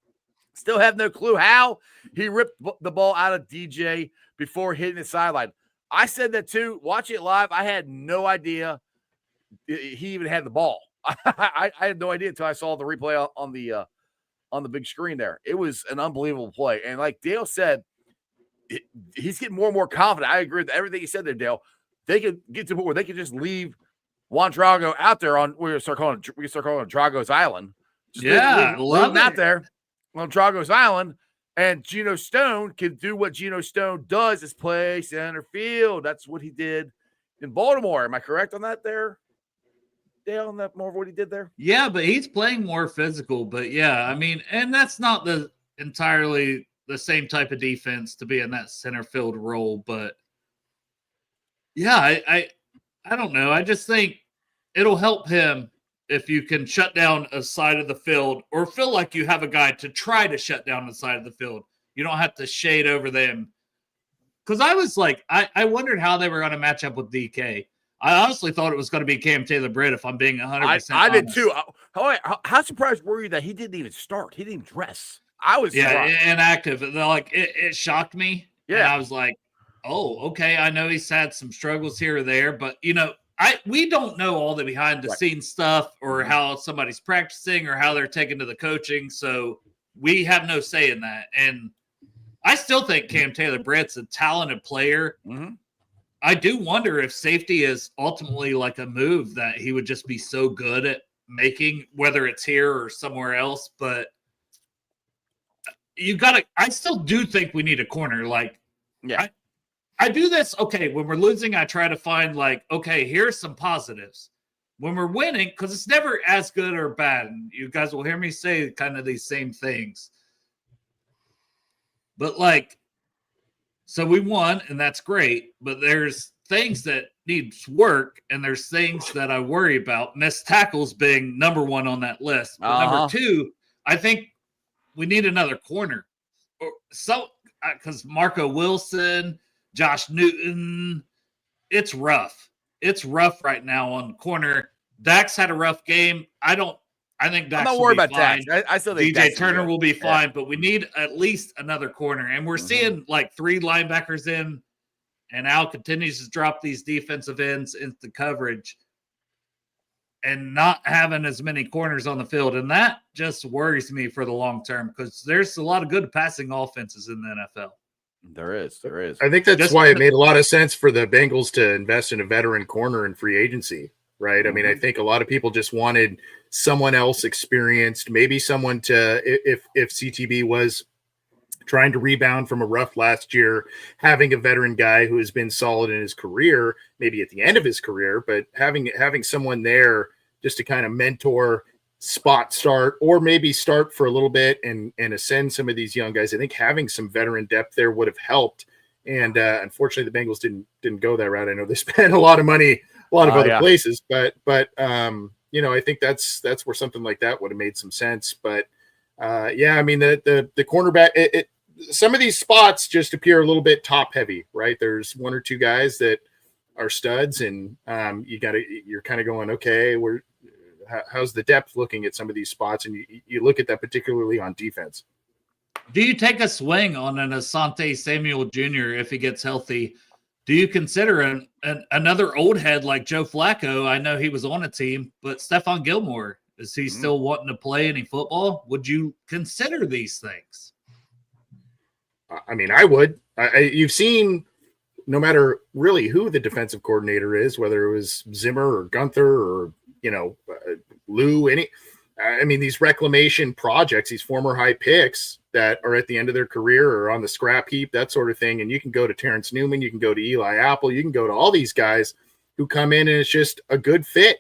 Still have no clue how he ripped the ball out of DJ before hitting the sideline. I said that too. Watching it live, I had no idea he even had the ball. I had no idea until I saw the replay on the big screen there. It was an unbelievable play. And like Dale said, he's getting more and more confident. I agree with everything he said there, Dale. They could get to the point where they could just leave Juan Drago out there on we can start calling it Drago's Island. Just leave him out there on Drago's Island, and Geno Stone can do what Geno Stone does is play center field. That's what he did in Baltimore. Am I correct on that there, Dale? On that more of what he did there? Yeah, but he's playing more physical. But yeah, I mean, and that's not entirely the same type of defense to be in that center field role. But yeah, I don't know. I just think it'll help him if you can shut down a side of the field or feel like you have a guy to try to shut down the side of the field. You don't have to shade over them. Because I was like, I wondered how they were going to match up with DK. I honestly thought it was going to be Cam Taylor-Britt if I'm being 100% honest. I did too. How surprised were you that he didn't even start? He didn't even dress. I was inactive. Like it shocked me. Yeah. And I was like, oh, okay. I know he's had some struggles here or there, but we don't know all the behind the scenes stuff or how somebody's practicing or how they're taking to the coaching. So we have no say in that. And I still think Cam Taylor-Britt's a talented player. Mm-hmm. I do wonder if safety is ultimately like a move that he would just be so good at making, whether it's here or somewhere else. But I still do think we need a corner. Like, I do this. Okay, when we're losing, I try to find here's some positives. When we're winning, because it's never as good or bad. And you guys will hear me say kind of these same things. But so we won, and that's great. But there's things that needs work, and there's things that I worry about. Missed tackles being number one on that list. But number two, I think we need another corner. Because Marco Wilson, Josh Newton, it's rough. It's rough right now on the corner. Dax had a rough game. I think Dax. I'm not worried about fine. Dax. I still think DJ Turner will be fine, but we need at least another corner. And we're seeing 3 linebackers in, and Al continues to drop these defensive ends into coverage and not having as many corners on the field. And that just worries me for the long term because there's a lot of good passing offenses in the NFL. There is. I think that's why it made a lot of sense for the Bengals to invest in a veteran corner in free agency, right? I mean, I think a lot of people just wanted someone else experienced, maybe someone to, if CTB was trying to rebound from a rough last year, having a veteran guy who has been solid in his career, maybe at the end of his career, but having someone there just to kind of mentor, spot start, or maybe start for a little bit and ascend some of these young guys. I think having some veteran depth there would have helped And unfortunately, the Bengals didn't go that route. I know they spent a lot of money, a lot of other places, but I think that's where something like that would have made some sense. But I mean, the cornerback, some of these spots just appear a little bit top heavy, right? There's one or two guys that are studs, and you're kind of going, okay, how's the depth looking at some of these spots? And you look at that particularly on defense. Do you take a swing on an Asante Samuel Jr. if he gets healthy? Do you consider another old head like Joe Flacco? I know he was on a team, but Stephon Gilmore, is he still wanting to play any football? Would you consider these things? I mean, I would. You've seen, no matter really who the defensive coordinator is, whether it was Zimmer or Gunther or Lou, these reclamation projects, these former high picks that are at the end of their career or on the scrap heap, that sort of thing. And you can go to Terrence Newman, you can go to Eli Apple, you can go to all these guys who come in and it's just a good fit.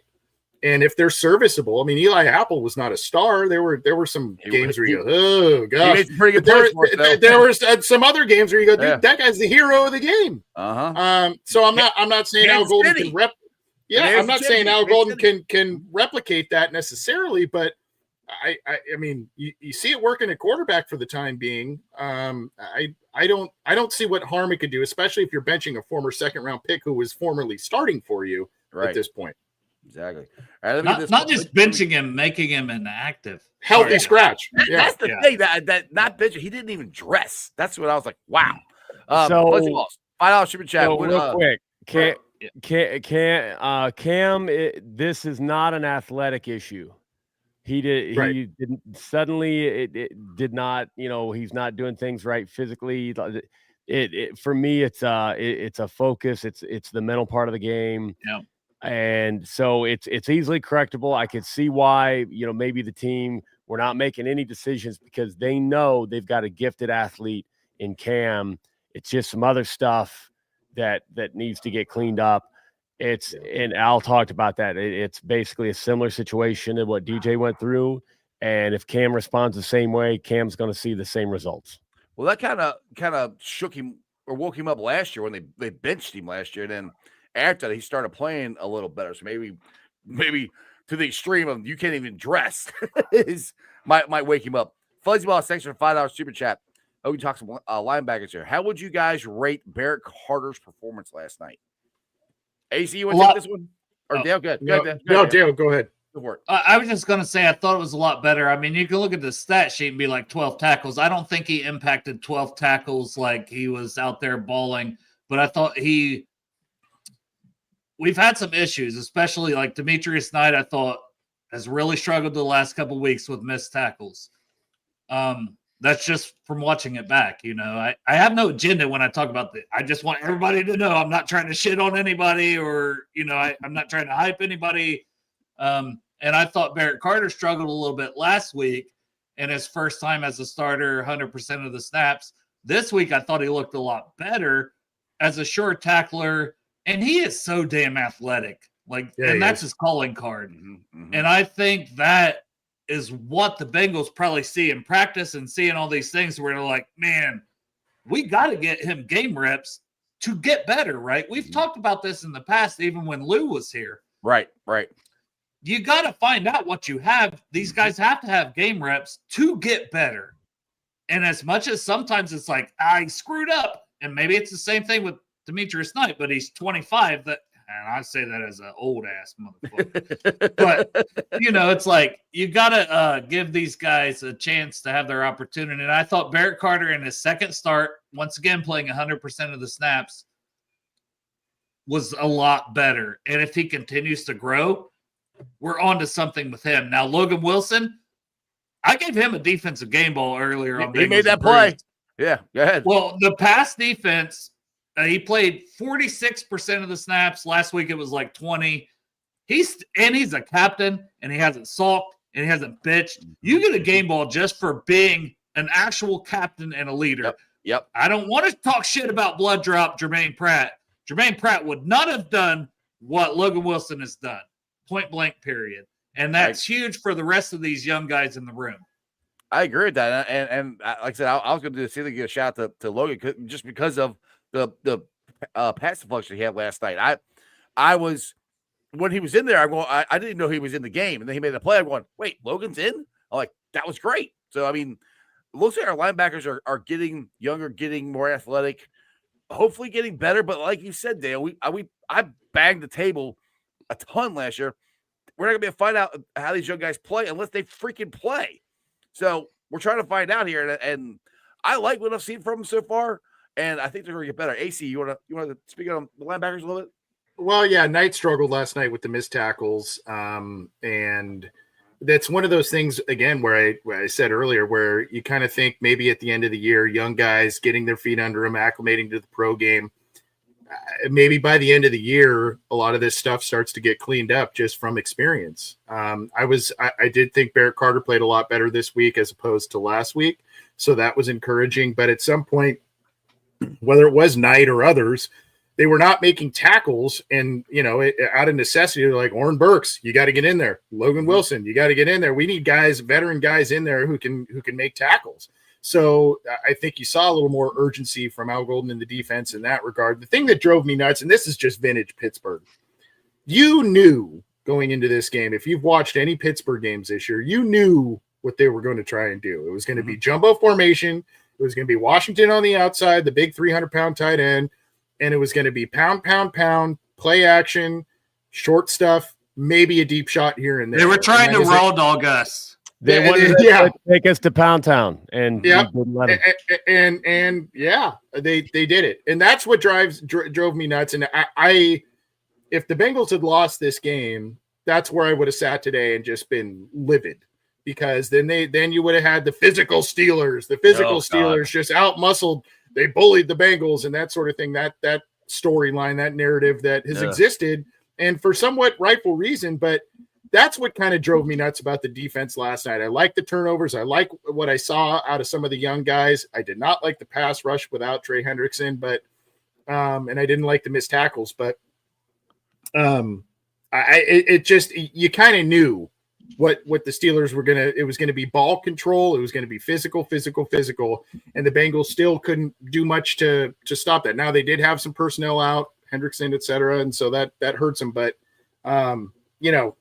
And if they're serviceable, I mean, Eli Apple was not a star. There were some games where you go, oh gosh, pretty good there were some other games where you go, dude, that guy's the hero of the game. So I'm not saying Al Golden can I'm not saying Al Golden can replicate that necessarily, but I mean, you see it working at quarterback for the time being. I don't see what harm it could do, especially if you're benching a former second round pick who was formerly starting for you at this point. Exactly. All right, not just benching him, making him inactive, healthy scratch. That's the thing that not benching. He didn't even dress. That's what I was like. Wow. $5 shipping chat. So real quick, Cam, this is not an athletic issue. He didn't suddenly. It did not. He's not doing things right physically. For me, it's a focus. It's the mental part of the game. Yeah. And so it's easily correctable. I could see why, maybe the team were not making any decisions because they know they've got a gifted athlete in Cam. It's just some other stuff that needs to get cleaned up. And Al talked about that. It's basically a similar situation to what DJ went through. And if Cam responds the same way, Cam's going to see the same results. Well, that kind of shook him or woke him up last year when they benched him last year. And then after that, he started playing a little better. So maybe to the extreme of you can't even dress might wake him up. Fuzzy Ball, thanks for $5 super chat. Oh, we talk some linebackers here. How would you guys rate Barrett Carter's performance last night? AC, you want to take this one? Or Dale? Good. Dale, go ahead. Go for it. I was just going to say I thought it was a lot better. I mean, you can look at the stat sheet and be like 12 tackles. I don't think he impacted 12 tackles like he was out there balling, but I thought we've had some issues, especially like Demetrius Knight, I thought has really struggled the last couple of weeks with missed tackles. That's just from watching it back. I have no agenda when I talk about that. I just want everybody to know I'm not trying to shit on anybody or, I'm not trying to hype anybody. And I thought Barrett Carter struggled a little bit last week in his first time as a starter, 100% of the snaps. This week, I thought he looked a lot better as a short tackler. And he is so damn athletic. That's his calling card. Mm-hmm. And I think that is what the Bengals probably see in practice and seeing all these things where they're like, man, we got to get him game reps to get better, right? We've talked about this in the past, even when Lou was here. Right. You got to find out what you have. These guys have to have game reps to get better. And as much as sometimes it's like, I screwed up, and maybe it's the same thing with Demetrius Knight, but he's 25. And I say that as an old ass motherfucker. But it's like you gotta give these guys a chance to have their opportunity. And I thought Barrett Carter in his second start, once again playing 100% of the snaps, was a lot better. And if he continues to grow, we're on to something with him. Now, Logan Wilson, I gave him a defensive game ball earlier on. He made that play. Yeah, go ahead. Well, the pass defense. He played 46% of the snaps. Last week it was like 20. He's a captain, and he hasn't sulked, and he hasn't bitched. You get a game ball just for being an actual captain and a leader. Yep. I don't want to talk shit about blood drop Jermaine Pratt. Jermaine Pratt would not have done what Logan Wilson has done. Point blank, period. And that's huge for the rest of these young guys in the room. I agree with that. And like I said, I was going to see if they get a shout out to Logan just because of the passing function he had last night. I was when he was in there. I didn't know he was in the game, and then he made the play. I'm going, wait, Logan's in? I'm like, that was great. So I mean, it looks like our linebackers are getting younger, getting more athletic, hopefully getting better. But like you said, Dale, I banged the table a ton last year. We're not gonna be able to find out how these young guys play unless they freaking play. So we're trying to find out here, and I like what I've seen from them so far, and I think they're gonna get better. AC, you want to speak on the linebackers a little bit? Well, yeah, Knight struggled last night with the missed tackles, and that's one of those things again where I said earlier, where you kind of think maybe at the end of the year, young guys getting their feet under them, acclimating to the pro game. Maybe by the end of the year, a lot of this stuff starts to get cleaned up just from experience. I did think Barrett Carter played a lot better this week as opposed to last week, so that was encouraging. But at some point, whether it was Knight or others, they were not making tackles, and out of necessity, they're like, Oren Burks, you got to get in there. Logan Wilson, you got to get in there. We need guys, veteran guys in there who can make tackles. So I think you saw a little more urgency from Al Golden in the defense in that regard. The thing that drove me nuts, and this is just vintage Pittsburgh, you knew going into this game, if you've watched any Pittsburgh games this year, you knew what they were going to try and do. It was going to be jumbo formation. It was going to be Washington on the outside, the big 300-pound tight end, and it was going to be pound, play action, short stuff, maybe a deep shot here and there. They were trying to raw dog us. They wanted to take us to Pound Town, and yeah, didn't let them. And yeah, they did it, and that's what drove me nuts. And I, if the Bengals had lost this game, that's where I would have sat today and just been livid, because then you would have had the physical Steelers, just out muscled. They bullied the Bengals and that sort of thing. That storyline, that narrative that has existed, and for somewhat rightful reason, but. That's what kind of drove me nuts about the defense last night. I like the turnovers. I like what I saw out of some of the young guys. I did not like the pass rush without Trey Hendrickson, but and I didn't like the missed tackles. But it just, you kind of knew what the Steelers were gonna. It was going to be ball control. It was going to be physical, and the Bengals still couldn't do much to stop that. Now they did have some personnel out, Hendrickson, et cetera, and so that hurts them. But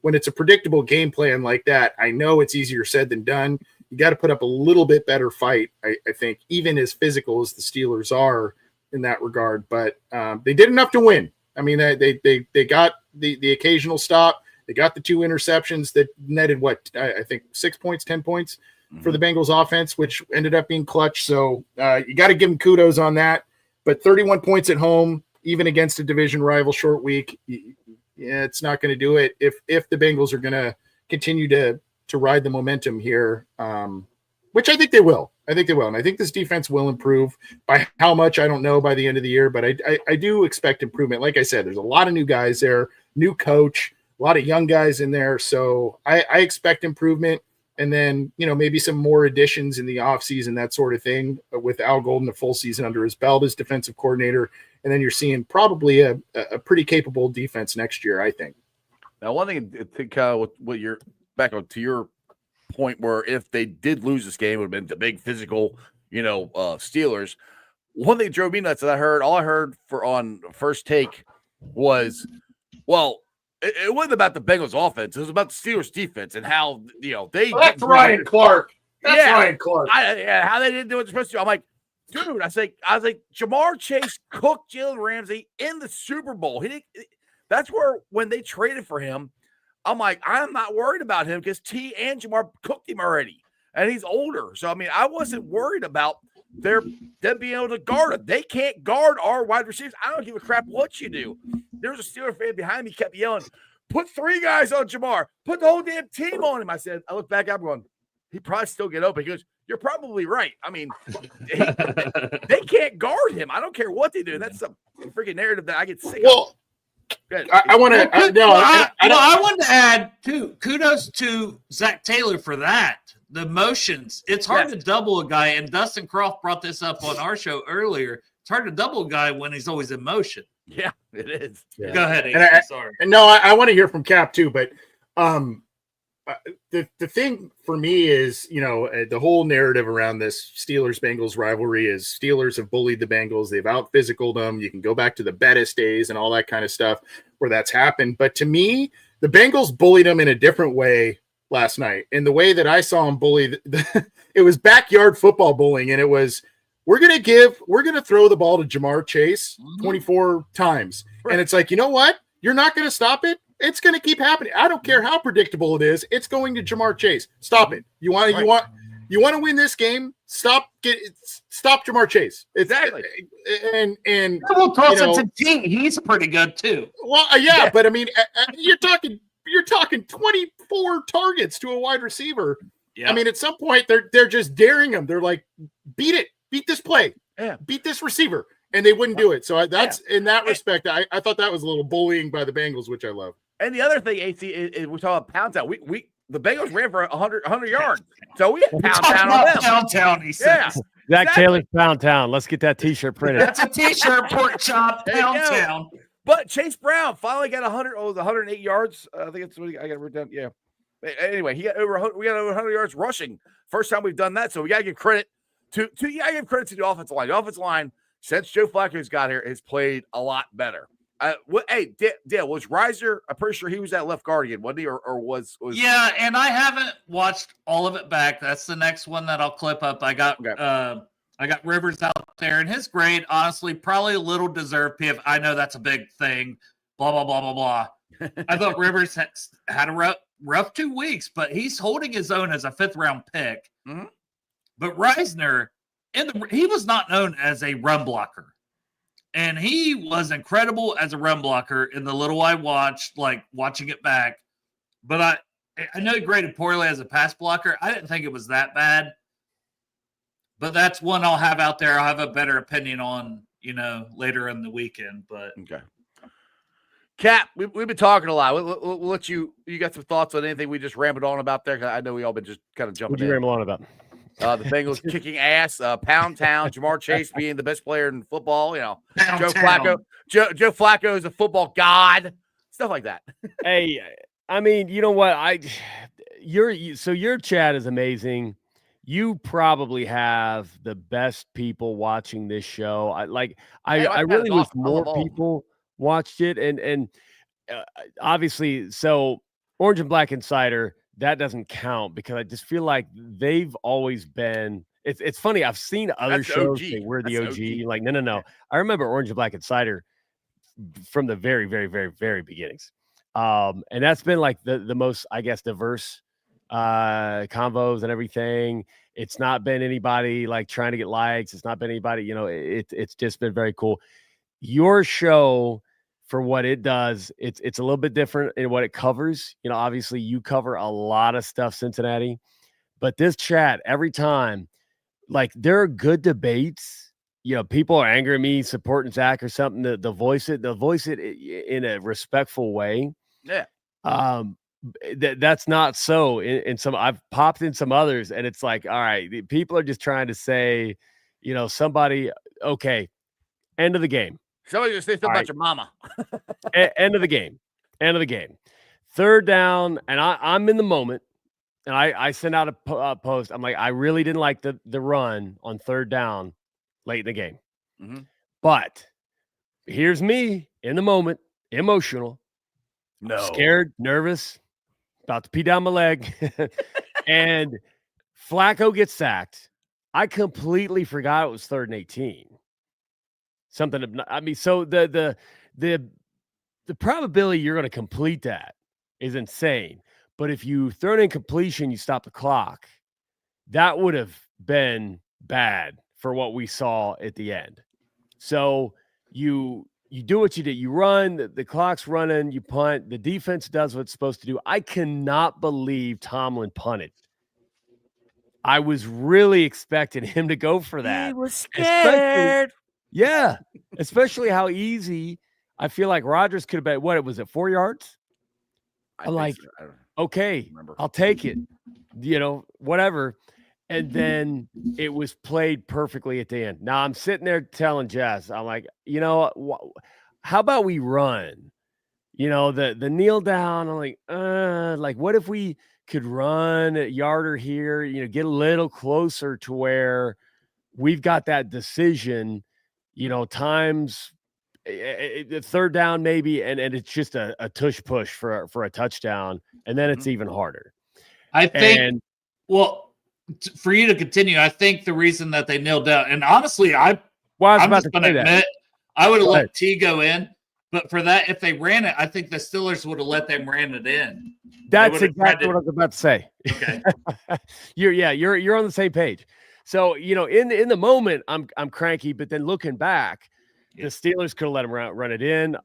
when it's a predictable game plan like that, I know it's easier said than done. You got to put up a little bit better fight, I think, even as physical as the Steelers are in that regard. But they did enough to win. I mean, they got the occasional stop. They got the 2 interceptions that netted, I think 6 points, 10 points for the Bengals offense, which ended up being clutch. So you got to give them kudos on that. But 31 points at home, even against a division rival short week, yeah, it's not going to do it if the Bengals are going to continue to ride the momentum here, which I think they will. And I think this defense will improve. By how much, I don't know by the end of the year, but I do expect improvement. Like I said, there's a lot of new guys there, new coach, a lot of young guys in there. So I expect improvement. And then, maybe some more additions in the offseason, that sort of thing, with Al Golden, a full season under his belt as defensive coordinator. And then you're seeing probably a pretty capable defense next year, I think. Now, one thing I think what you're back on to your point, where if they did lose this game, it would have been the big physical, Steelers. One thing that drove me nuts that all I heard on First Take was, well, it wasn't about the Bengals offense. It was about the Steelers defense and how, That's Ryan Clark. Ryan Clark. How they didn't do what they're supposed to do. I'm like, dude, I was like, Jamar Chase cooked Jalen Ramsey in the Super Bowl. That's where, when they traded for him, I'm like, I'm not worried about him because T and Jamar cooked him already. And he's older. So, I mean, I wasn't worried about them being able to guard him. They can't guard our wide receivers. I don't give a crap what you do. There was a Steelers fan behind me, kept yelling, put 3 guys on Jamar. Put the whole damn team on him. I look back, I'm going, he'd probably still get open. He goes, you're probably right. I mean, they can't guard him. I don't care what they do. That's some freaking narrative that I get sick of. I want to. I wanted to add too. Kudos to Zach Taylor for that. The motions. It's hard to double a guy, and Dustin Croft brought this up on our show earlier. It's hard to double a guy when he's always in motion. Yeah, it is. Yeah. Go ahead. Sorry. No, I want to hear from Cap too, but the thing for me is, the whole narrative around this Steelers-Bengals rivalry is Steelers have bullied the Bengals. They've out-physicaled them. You can go back to the Bettis days and all that kind of stuff where that's happened. But to me, the Bengals bullied them in a different way last night. And the way that I saw them bully, it was backyard football bullying. And it was, we're going to throw the ball to Jamar Chase 24 times. Right. And it's like, you know what? You're not going to stop it. It's going to keep happening. I don't care how predictable it is. It's going to Jamar Chase. Stop it. You want to win this game? Stop Jamar Chase. Exactly. And we'll toss it to T. He's pretty good too. Well, yeah, but I mean, you're talking 24 targets to a wide receiver. Yeah. I mean, at some point they're just daring him. They're like, beat this play, beat this receiver. And they wouldn't do it. So in that respect, I thought that was a little bullying by the Bengals, which I love. And the other thing, AC, is we're talking about Pound Town. The Bengals ran for 100 yards. So we had Pound Town on them. Pound Town, he says. Zach Taylor's Pound Town. Let's get that T-shirt printed. That's a T-shirt, pork chop, Pound Town. But Chase Brown finally got 108 yards. I think that's what I got written down. Yeah. Anyway, we got over 100 yards rushing. First time we've done that. So we got to give credit to the offensive line. The offensive line, since Joe Flacco's got here, has played a lot better. Dale, was Reiser? I'm pretty sure he was at left guard again, wasn't he? Or was? Yeah, and I haven't watched all of it back. That's the next one that I'll clip up. I got Rivers out there, and his grade, honestly, probably a little deserved PF. I know that's a big thing. Blah blah blah blah blah. I thought Rivers had a rough 2 weeks, but he's holding his own as a 5th round pick. Mm-hmm. But Reisner, he was not known as a run blocker. And he was incredible as a run blocker in the little I watched, like watching it back. But I know he graded poorly as a pass blocker. I didn't think it was that bad. But that's one I'll have out there. I'll have a better opinion on, later in the weekend. But okay. Cap, we've been talking a lot. We'll let you got some thoughts on anything we just rambled on about there? Because I know we all been just kind of jumping in. What you ramble on about? The Bengals kicking ass, Pound Town, Jamar Chase being the best player in football. Joe Flacco is a football god, stuff like that. Hey, I mean, you know what? Your chat is amazing. You probably have the best people watching this show. I really wish more people watched it, and obviously, so Orange and Black Insider. That doesn't count because I just feel like they've always been. It's funny. I've seen other shows say we're the OG. Like, no. I remember Orange and Black Insider from the very, very, very, very beginnings. And that's been like the most, I guess, diverse convos and everything. It's not been anybody like trying to get likes. It's not been anybody, it's just been very cool. Your show, for what it does, it's a little bit different in what it covers. Obviously you cover a lot of stuff, Cincinnati, but this chat every time, like there are good debates. People are angry at me supporting Zach or something. They'll voice it in a respectful way. Yeah. That's not so in some. I've popped in some others, and it's like, all right, people are just trying to say, somebody. Okay, end of the game. Somebody just say something about your mama. End of the game. 3rd down, and I'm in the moment, and I sent out a post. I'm like, I really didn't like the run on 3rd down late in the game. Mm-hmm. But here's me in the moment, emotional, scared, nervous, about to pee down my leg, and Flacco gets sacked. I completely forgot it was 3rd and 18. So the probability you're going to complete that is insane. But if you throw an incompletion, you stop the clock. That would have been bad for what we saw at the end. So you do what you did. You run, the clock's running, you punt. The defense does what it's supposed to do. I cannot believe Tomlin punted. I was really expecting him to go for that. He was scared. Especially how easy I feel like Rodgers could have been. What was it, 4 yards? I'm like, okay, I'll take it. Whatever. And then it was played perfectly at the end. Now I'm sitting there telling Jess, I'm like, how about we run? The kneel down. I'm like, what if we could run a yard or here, get a little closer to where we've got that decision, times third down maybe, and it's just a tush push for a touchdown, and then it's even harder. I think, for you to continue, I think the reason that they nailed down, and honestly, I'm just going to admit, I would have let T go in, but for that, if they ran it, I think the Steelers would have let them ran it in. That's exactly what I was about to say. Okay, you're on the same page. So in the moment, I'm cranky, but then looking back, the Steelers could have let him run it in.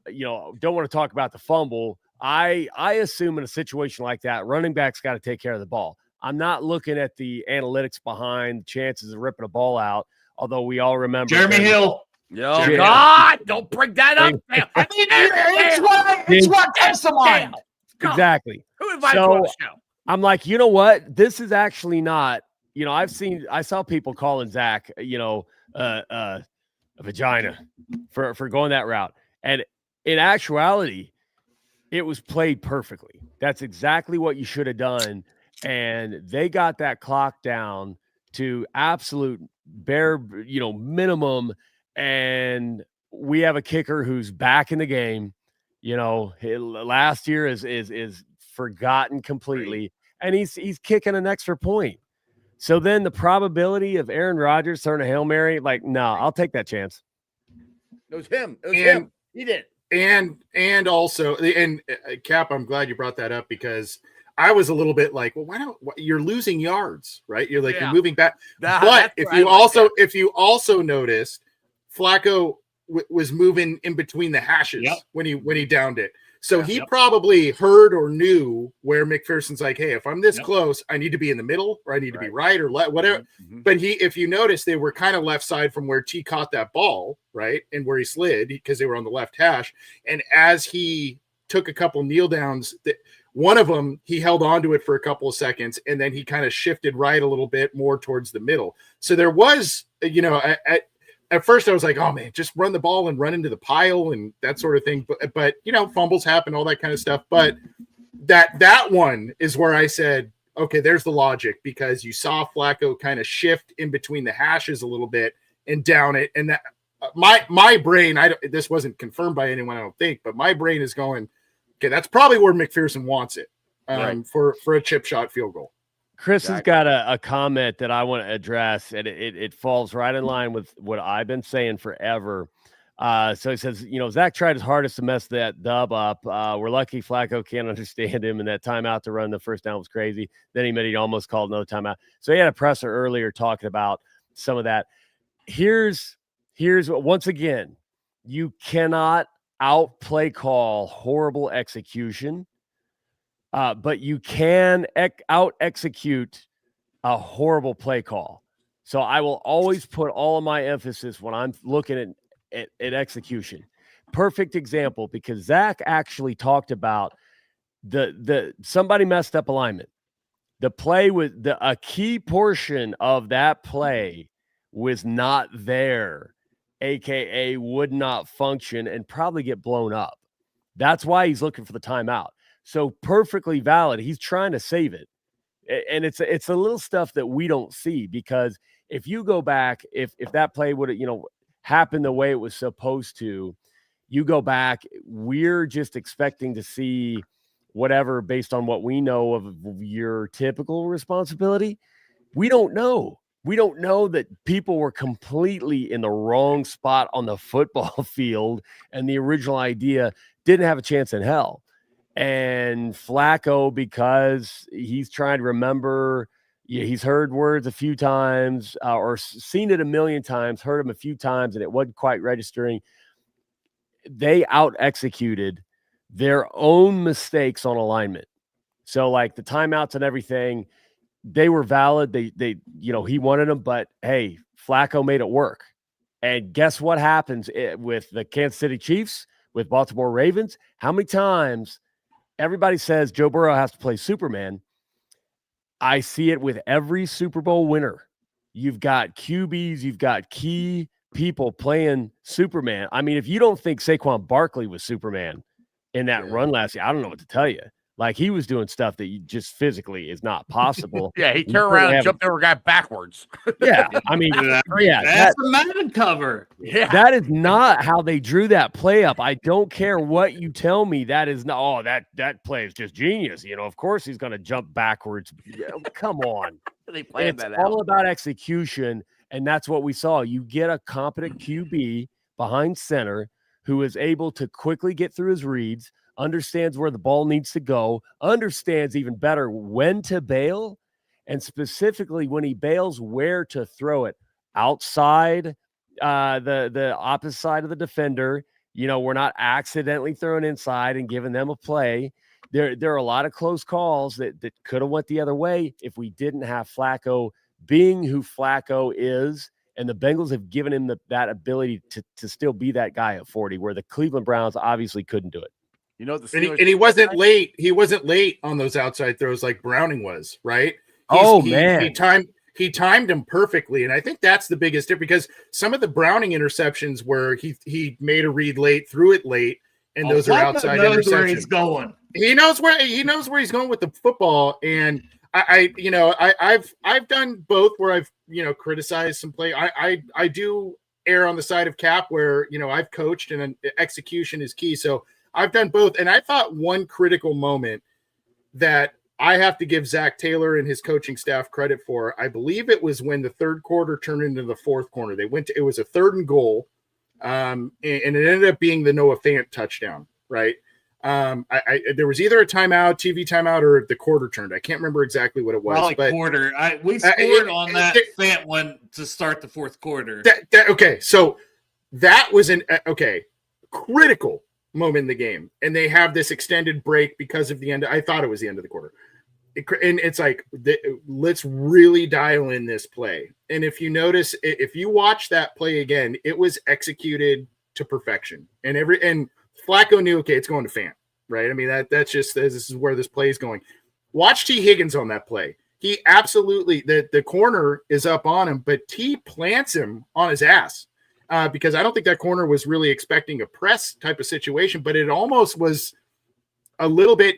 Don't want to talk about the fumble. I assume in a situation like that, running back's got to take care of the ball. I'm not looking at the analytics behind the chances of ripping a ball out, although we all remember Jeremy Hill. Yo, God, don't bring that up. I mean, it's what comes to mind. Exactly. Who invited you on the show? I'm like, you know what? This is actually not, I saw people calling Zach, a vagina for going that route. And in actuality, it was played perfectly. That's exactly what you should have done. And they got that clock down to absolute bare, minimum. And we have a kicker who's back in the game. Last year is forgotten completely, and he's kicking an extra point. So then the probability of Aaron Rodgers throwing a Hail Mary, I'll take that chance. It was him. Him. He did. And also, Cap, I'm glad you brought that up because I was a little bit like, well, you're losing yards, right? You're you're moving back. But if you also noticed, Flacco was moving in between the hashes when he downed it. So he probably heard or knew where McPherson's like, hey, if I'm this close, I need to be in the middle or I need to be right or whatever. Mm-hmm. But if you notice, they were kind of left side from where T caught that ball, right? And where he slid because they were on the left hash. And as he took a couple kneel downs, one of them, he held on to it for a couple of seconds and then he kind of shifted right a little bit more towards the middle. So there was, at first I was like, oh man, just run the ball and run into the pile and that sort of thing. But fumbles happen, all that kind of stuff. But that one is where I said, okay, there's the logic because you saw Flacco kind of shift in between the hashes a little bit and down it. And that my brain, this wasn't confirmed by anyone, I don't think, but my brain is going, okay, that's probably where McPherson wants it for a chip shot field goal. Chris has got a comment that I want to address, and it falls right in line with what I've been saying forever. So he says, Zach tried his hardest to mess that dub up. We're lucky Flacco can't understand him, and that timeout to run the first down was crazy. Then he admitted he almost called another timeout. So he had a presser earlier talking about some of that. Here's what, once again, you cannot outplay call horrible execution. But you can out execute a horrible play call. So I will always put all of my emphasis when I'm looking at execution. Perfect example, because Zach actually talked about somebody messed up alignment. The play with a key portion of that play was not there, aka would not function and probably get blown up. That's why he's looking for the timeout. So perfectly valid. He's trying to save it. And it's a little stuff that we don't see, because if you go back, if that play would have, happened the way it was supposed to, you go back, we're just expecting to see whatever based on what we know of your typical responsibility. We don't know. We don't know that people were completely in the wrong spot on the football field and the original idea didn't have a chance in hell. And Flacco, because he's trying to remember, he's heard words a few times or seen it a million times, heard them a few times, and it wasn't quite registering. They out-executed their own mistakes on alignment. So, like the timeouts and everything, they were valid. They he wanted them, but hey, Flacco made it work. And guess what happens with the Kansas City Chiefs, with Baltimore Ravens? How many times everybody says Joe Burrow has to play Superman? I see it with every Super Bowl winner. You've got QBs, you've got key people playing Superman. I mean, if you don't think Saquon Barkley was Superman in that run last year, I don't know what to tell you. Like he was doing stuff that you just physically is not possible. Yeah, he turned around and jumped over a guy backwards. Yeah, I mean, that's a Madden cover. Yeah, that is not how they drew that play up. I don't care what you tell me. That is not. Oh, that play is just genius. Of course he's going to jump backwards. Come on, they planned it's that out. all about execution, and that's what we saw. You get a competent QB behind center who is able to quickly get through his reads, understands where the ball needs to go, understands even better when to bail, and specifically when he bails, where to throw it. Outside the opposite side of the defender. We're not accidentally throwing inside and giving them a play. There are a lot of close calls that could have went the other way if we didn't have Flacco being who Flacco is. And the Bengals have given him that ability to still be that guy at 40, where the Cleveland Browns obviously couldn't do it. And he wasn't late. He wasn't late on those outside throws like Browning was, right? Man. He timed him perfectly. And I think that's the biggest difference, because some of the Browning interceptions where he made a read late, threw it late, and those are outside interceptions. Where he's going. He knows where he's going with the football. And I've done both where I've criticized some play. I do err on the side of Cap where I've coached and execution is key. So I've done both. And I thought one critical moment that I have to give Zach Taylor and his coaching staff credit for, I believe it was when the third quarter turned into the fourth quarter. It was a 3rd and goal. And it ended up being the Noah Fant touchdown, right? There was either a timeout, TV timeout, or the quarter turned. I can't remember exactly what it was. Quarter. We scored on that Fant one to start the fourth quarter. Okay, so that was critical moment in the game, and they have this extended break because of the end. I thought it was the end of the quarter, and it's like let's really dial in this play. And if you notice, if you watch that play again, it was executed to perfection, and Flacco knew, okay, it's going to Fant, right? I mean, that's just, this is where this play is going. Watch T. Higgins on that play. He absolutely, the corner is up on him, but T plants him on his ass because I don't think that corner was really expecting a press type of situation, but it almost was a little bit,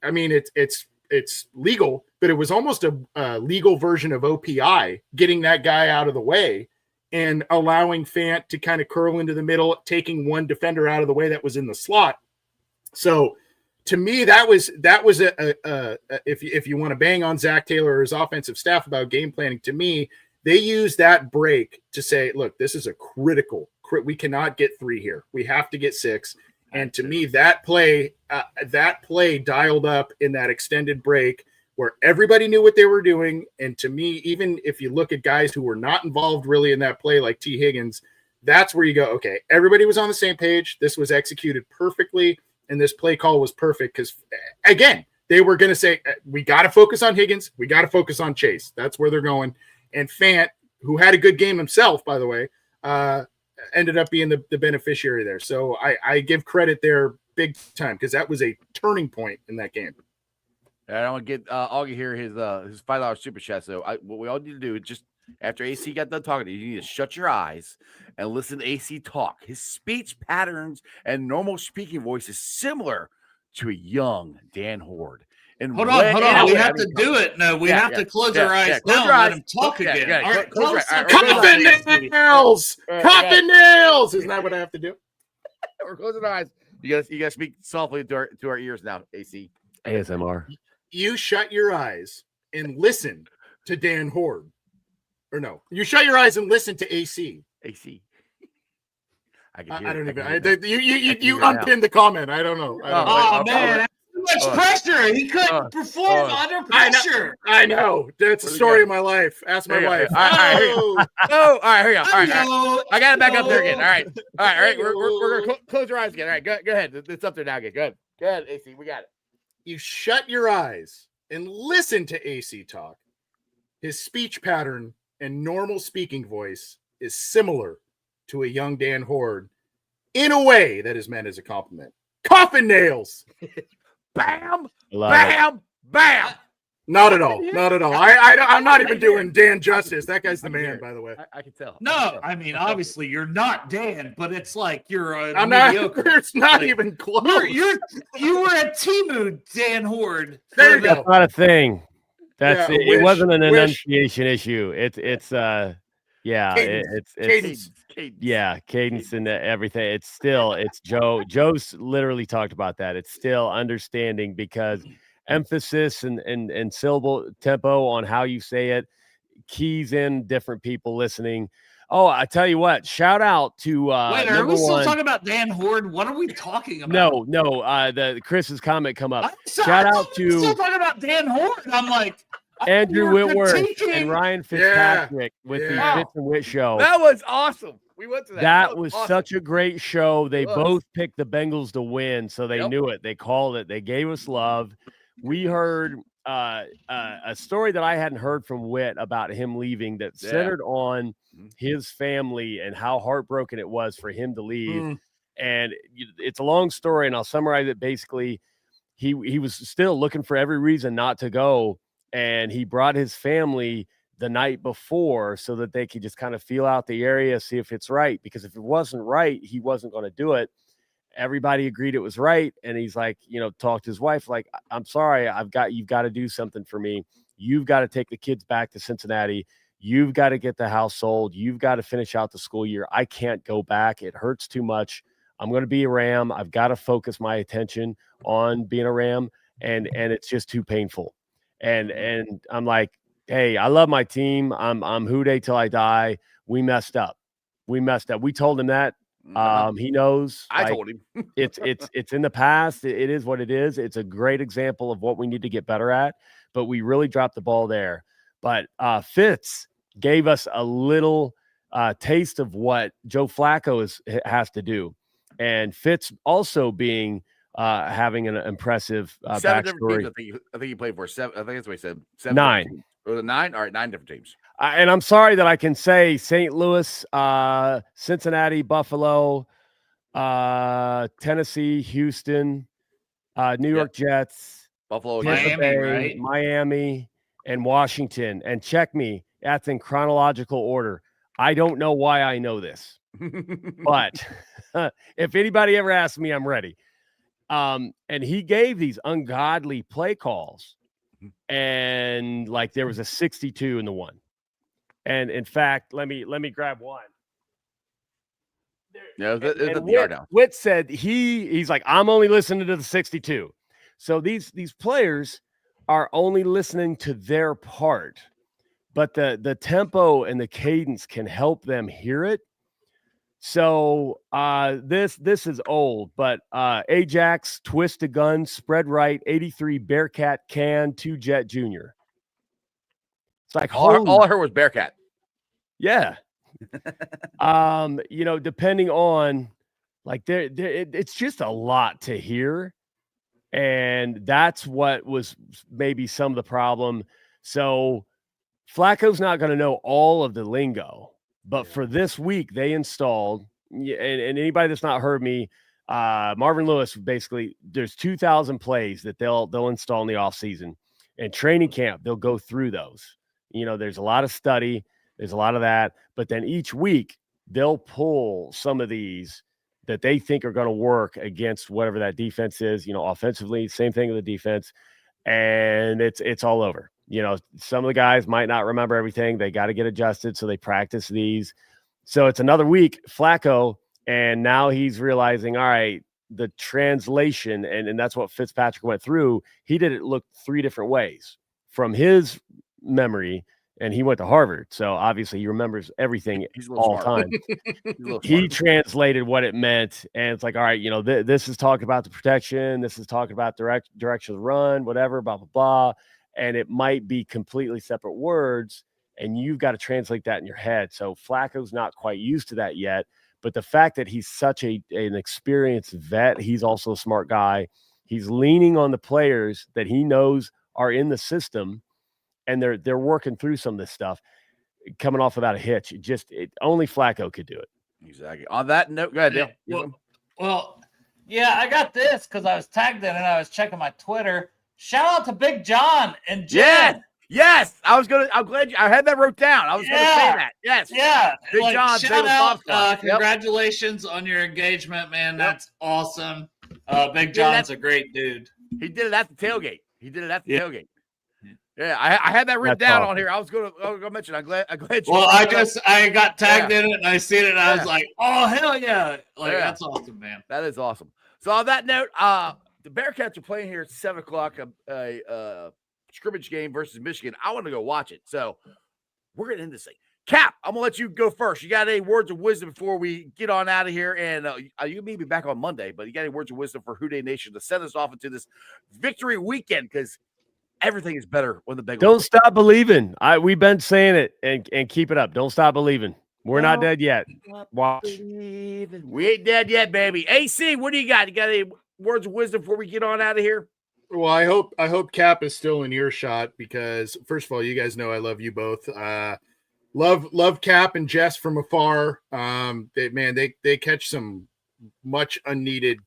I mean, it's legal, but it was almost a legal version of OPI, getting that guy out of the way and allowing Fant to kind of curl into the middle, taking one defender out of the way that was in the slot. So to me, that was if you want to bang on Zach Taylor or his offensive staff about game planning, to me, they used that break to say, look, this is a critical, we cannot get 3 here. We have to get 6. And to me, that play dialed up in that extended break where everybody knew what they were doing. And to me, even if you look at guys who were not involved really in that play, like T. Higgins, that's where you go, okay, everybody was on the same page. This was executed perfectly. And this play call was perfect because, again, they were going to say, we got to focus on Higgins. We got to focus on Chase. That's where they're going. And Fant, who had a good game himself, by the way, ended up being the beneficiary there. So I give credit there big time because that was a turning point in that game. I don't want to get Augie here his $5 super chat. So what we all need to do is just after AC got done talking to you, you need to shut your eyes and listen to AC talk. His speech patterns and normal speaking voice is similar to a young Dan Horde. And hold on. We have to do it. No, we have to close our eyes now and let him talk again. All right, Coffin nails! Coffin nails! Isn't that what I have to do? We're closing our eyes. You gotta speak softly to our ears now, AC. ASMR. You shut your eyes and listen to Dan Horde. Or no, you shut your eyes and listen to AC. AC. I don't even. You unpinned the comment. I don't know. Man. Too much pressure. He couldn't perform under pressure. I know. That's the story of my life. Ask my wife. All right, here we go. All right. I got it back up there again. All right. We're gonna close your eyes again. All right, go ahead. It's up there now again. Go ahead, AC. We got it. You shut your eyes and listen to AC talk. His speech pattern and normal speaking voice is similar to a young Dan Horde in a way that is meant as a compliment. Coffin nails. Bam, bam, bam. Not at all. Not at all. I'm not even doing Dan justice. That guy's the man, by the way. I can tell. No, I mean, obviously you're not Dan, but it's like you're a I'm mediocre. not. It's not even close. You were a Timu Dan Horde. There you go. That's not a thing. That's Yeah, it. It wasn't an enunciation issue. It's Cadence. yeah, cadence and everything. It's Joe. Joe's literally talked about that. It's still understanding because emphasis and syllable tempo on how you say it keys in different people listening. Oh, I tell you what, shout out to wait, are we still talking about Dan Horde? What are we talking about? No, the Chris's comment come up. Shout out to still talking about Dan Horde. I'm like Andrew Whitworth and Ryan Fitzpatrick with the Fitz and Wit show. That was awesome. We went to that. That was awesome. Such a great show. They both picked the Bengals to win, so they knew it. They called it. They gave us love. We heard a story that I hadn't heard from Witt about him leaving that centered on his family and how heartbroken it was for him to leave. And it's a long story, and I'll summarize it. Basically, he was still looking for every reason not to go, and he brought his family the night before so that they could just kind of feel out the area, see if it's right. Because if it wasn't right, he wasn't going to do it. Everybody agreed it was right. And he's like, talked to his wife, like, I'm sorry, you've got to do something for me. You've got to take the kids back to Cincinnati. You've got to get the house sold. You've got to finish out the school year. I can't go back. It hurts too much. I'm going to be a Ram. I've got to focus my attention on being a Ram. And it's just too painful. And I'm like, hey, I love my team. I'm Houday till I die. We messed up. We told him that. He knows. I told him. it's in the past. It is what it is. It's a great example of what we need to get better at, but we really dropped the ball there. But Fitz gave us a little taste of what Joe Flacco has to do. And Fitz also being having an impressive backstory. Teams, I think he played for seven. I think that's what he said. 9. Was it 9? All right, 9 different teams. And I'm sorry that I can say St. Louis, Cincinnati, Buffalo, Tennessee, Houston, New York Jets, Buffalo, Miami, and Washington. And check me, that's in chronological order. I don't know why I know this, but if anybody ever asks me, I'm ready. And he gave these ungodly play calls. And like there was a 62 in the one. And in fact, let me grab one. Witt said he's like, I'm only listening to the 62. So these players are only listening to their part, but the tempo and the cadence can help them hear it. So this is old, but Ajax, twist a gun, spread right, 83 Bearcat can, 2 Jet Junior. It's like all I heard was Bearcat. Yeah. Depending on like it's just a lot to hear. And that's what was maybe some of the problem. So Flacco's not going to know all of the lingo. But for this week, they installed, and anybody that's not heard me, Marvin Lewis, basically, there's 2,000 plays that they'll install in the offseason. And training camp, they'll go through those. There's a lot of study. There's a lot of that. But then each week, they'll pull some of these that they think are going to work against whatever that defense is, offensively, same thing with the defense. And it's all over. Some of the guys might not remember everything. They got to get adjusted. So they practice these. So it's another week, Flacco. And now he's realizing, all right, the translation, and that's what Fitzpatrick went through. He did it look 3 different ways from his memory. And he went to Harvard. So obviously he remembers everything all time. He translated what it meant. And it's like, all right, this is talking about the protection. This is talking about direction of the run, whatever, blah, blah, blah. And it might be completely separate words, and you've got to translate that in your head. So Flacco's not quite used to that yet. But the fact that he's such an experienced vet, he's also a smart guy. He's leaning on the players that he knows are in the system, and they're working through some of this stuff, coming off without a hitch. Only Flacco could do it. Exactly. On that note, go ahead, Dale. Well, yeah, I got this because I was tagged in and I was checking my Twitter. shout out to Big John and Jen. Yes. I'm glad I had that wrote down. I was going to say that. Yes. Yeah. Big John, shout Bengals out. Congratulations on your engagement, man. Yep. That's awesome. Big John's a great dude. He did it at the tailgate. Tailgate. Yeah, I had that written down on here. I was going to mention. I'm glad you. Well, I got tagged in it and I seen it and I was like, oh hell yeah! That's awesome, man. That is awesome. So on that note, the Bearcats are playing here at 7:00. A scrimmage game versus Michigan. I want to go watch it. So we're gonna end this thing. Cap, I'm gonna let you go first. You got any words of wisdom before we get on out of here? And you may be back on Monday, but you got any words of wisdom for Houday Nation to send us off into this victory weekend? Because everything is better when the Bengals. Don't stop believing. We've been saying it and keep it up. Don't stop believing. We're not dead yet. Watch. We ain't dead yet, baby. AC, what do you got? You got any words of wisdom before we get on out of here? Well, I hope Cap is still in earshot because first of all, you guys know I love you both. Love Cap and Jess from afar. They catch some much unneeded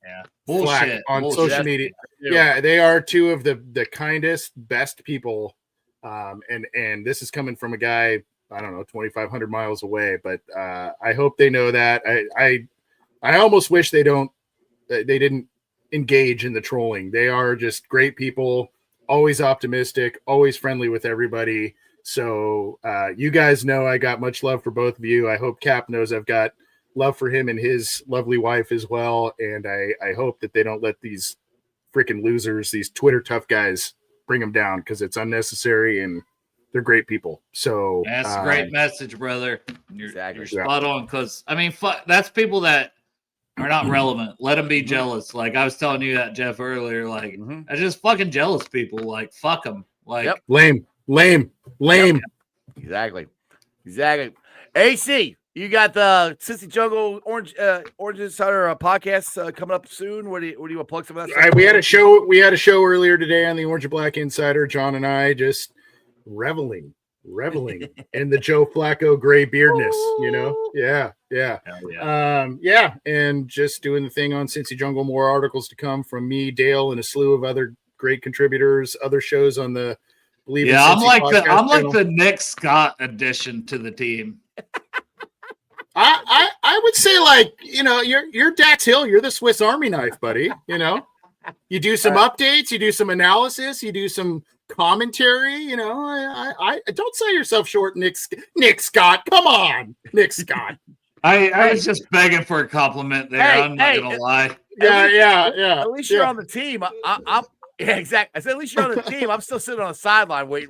flack on social media. Yeah, they are two of the kindest, best people. And this is coming from a guy, I don't know, 2,500 miles away. But I hope they know that. I almost wish they didn't engage in the trolling. They are just great people, always optimistic, always friendly with everybody. So you guys know I got much love for both of you. I hope Cap knows I've got love for him and his lovely wife as well. And I hope that they don't let these freaking losers, these Twitter tough guys, bring them down because it's unnecessary and they're great people. So that's a great message, brother. You're spot on because that's people that are not relevant. Let them be jealous. Like I was telling you that, Jeff, earlier. Like I just fucking jealous people. Like fuck them. Like lame. Yep. Exactly. AC, you got the Cincy Jungle Orange Insider podcast coming up soon. What do you want to plug some of that stuff? We had a show earlier today on the Orange and Black Insider. John and I just reveling in the Joe Flacco gray beardness, you know? Yeah. And just doing the thing on Cincy Jungle, more articles to come from me, Dale, and a slew of other great contributors, other shows on the I'm like the Nick Scott addition to the team. I would say, like, you know, you're Dax Hill, you're the Swiss Army knife, buddy. You know, you do some updates, you do some analysis, you do some commentary. You know, I don't sell yourself short, Nick Scott. Come on, Nick Scott. I was just begging for a compliment there. I'm not gonna lie. Yeah. At least you're on the team. Yeah, exactly. I said, at least you're on the team. I'm still sitting on the sideline waiting.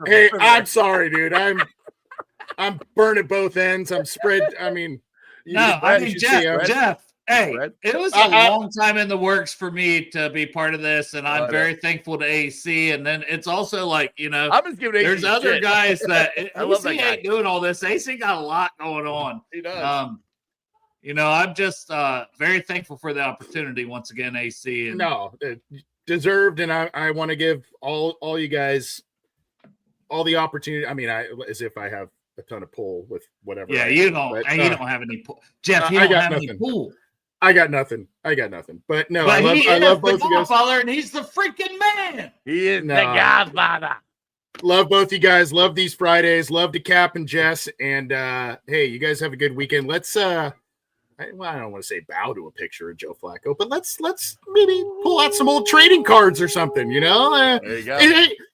Hey, I'm sorry, dude. I'm burning both ends. I'm spread. I mean, Jeff. Hey, it was a long time in the works for me to be part of this, and I'm very thankful to AC. And then it's also like, you know, I'm just giving AC there's other shit. guys that I love AC that guy. ain't doing all this. AC got a lot going on. He does. You know, I'm just very thankful for the opportunity once again, AC. And deserved, and I want to give all you guys all the opportunity. I mean, as if I have a ton of pull with whatever. Yeah, you don't have any pull. Jeff, you don't have any pull. I got nothing. But no, I love both you guys. Godfather, and he's the freaking man. He is the Godfather. Love both you guys. Love these Fridays. Love to Cap and Jess. And hey, you guys have a good weekend. Let's I don't want to say bow to a picture of Joe Flacco, but let's maybe pull out some old trading cards or something, you know? There you go.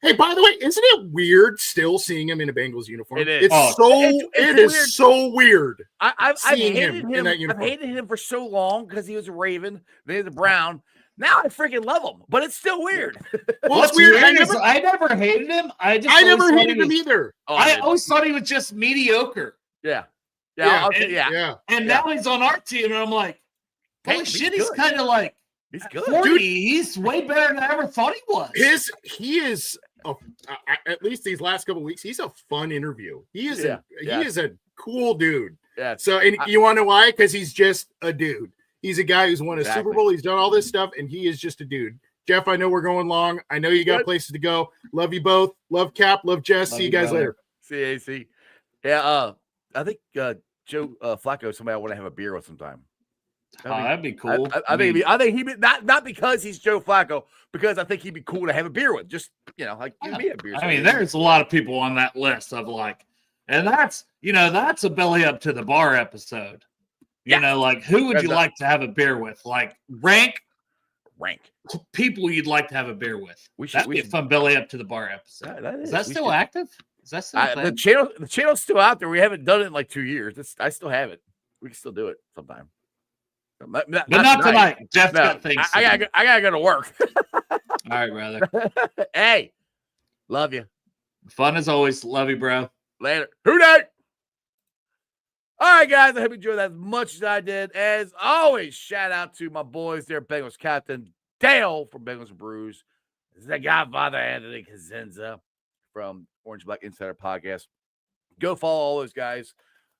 Hey, by the way, isn't it weird still seeing him in a Bengals uniform? It is. It's so weird. I've hated him in that uniform. I've hated him for so long because he was a Raven, then he's a Brown. Now I freaking love him, but it's still weird. Well, it's weird. I never hated him. I never hated him either. I always thought he was just mediocre. Yeah. And now he's on our team, and I'm like, holy shit, he's kind of like he's good. 40. Dude, he's way better than I ever thought he was. He is at least these last couple of weeks. He's a fun interview. He is a cool dude. Yeah. So, and you want to know why? Because he's just a dude. He's a guy who's won a Super Bowl. He's done all this stuff, and he is just a dude. Jeff, I know we're going long. I know you got places to go. Love you both. Love Cap. Love Jess. See you guys later. See. Yeah. I think Joe Flacco, somebody I want to have a beer with sometime. That'd be cool. I think he'd be not because he's Joe Flacco, because I think he'd be cool to have a beer with. Just like me a beer. I mean, there's a lot of people on that list of and that's a belly up to the bar episode. You know, who would you like to have a beer with? Rank people you'd like to have a beer with. That'd be a fun belly up to the bar episode. Is that still active? Is that still the channel's still out there? We haven't done it in 2 years. I still have it. We can still do it sometime. But not tonight. Jeff's got things. I gotta go to work. All right, brother. Hey, love you. Fun as always. Love you, bro. Later. Who dat? All right, guys. I hope you enjoyed that as much as I did. As always, shout out to my boys there, Bengals Captain Dale from Bengals Brews. This is the Godfather Anthony Cosenza from Orange Black Insider Podcast. Go follow all those guys.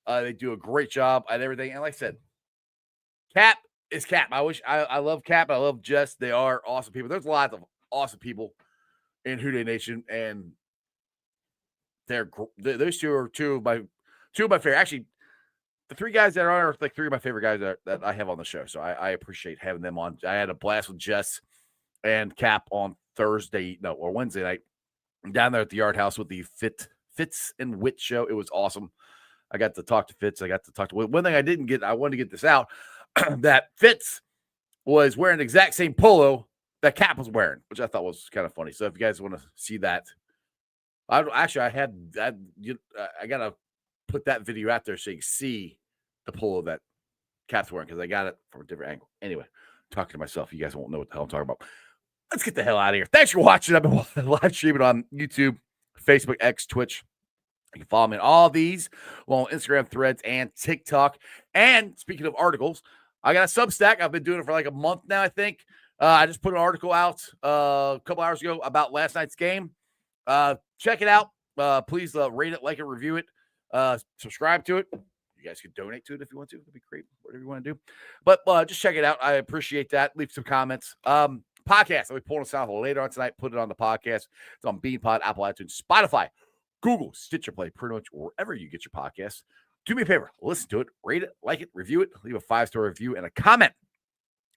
They do a great job at everything. And like I said, Cap is Cap. I love Cap. I love Jess. They are awesome people. There's lots of awesome people in Who Dey Nation, and those two are two of my favorite. Actually, the three guys that are three of my favorite guys that I have on the show. So I appreciate having them on. I had a blast with Jess and Cap on Wednesday night down there at the Yard House with the Fitz and Wit show. It was awesome. I got to talk to Fitz. I got to talk to one thing I wanted to get this out. That Fitz was wearing the exact same polo that Cap was wearing, which I thought was kind of funny. So if you guys want to see that, I gotta put that video out there so you can see the polo that Cap's wearing, because I got it from a different angle. Anyway, talking to myself, you guys won't know what the hell I'm talking about. Let's get the hell out of here. Thanks for watching. I've been live streaming on YouTube, Facebook, X, Twitch. You can follow me on all these, along with Instagram, Threads, and TikTok. And speaking of articles, I got a Substack. I've been doing it for a month now, I think. I just put an article out a couple hours ago about last night's game. Check it out. Please rate it, like it, review it, subscribe to it. You guys can donate to it if you want to. That'd be great. Whatever you want to do. But just check it out. I appreciate that. Leave some comments. Podcast. I'll be pulling this out later on tonight. Put it on the podcast. It's on BeanPod, Apple iTunes, Spotify, Google, Stitcher Play, pretty much wherever you get your podcasts. Do me a favor. Listen to it. Rate it, like it, review it. Leave a 5-star review and a comment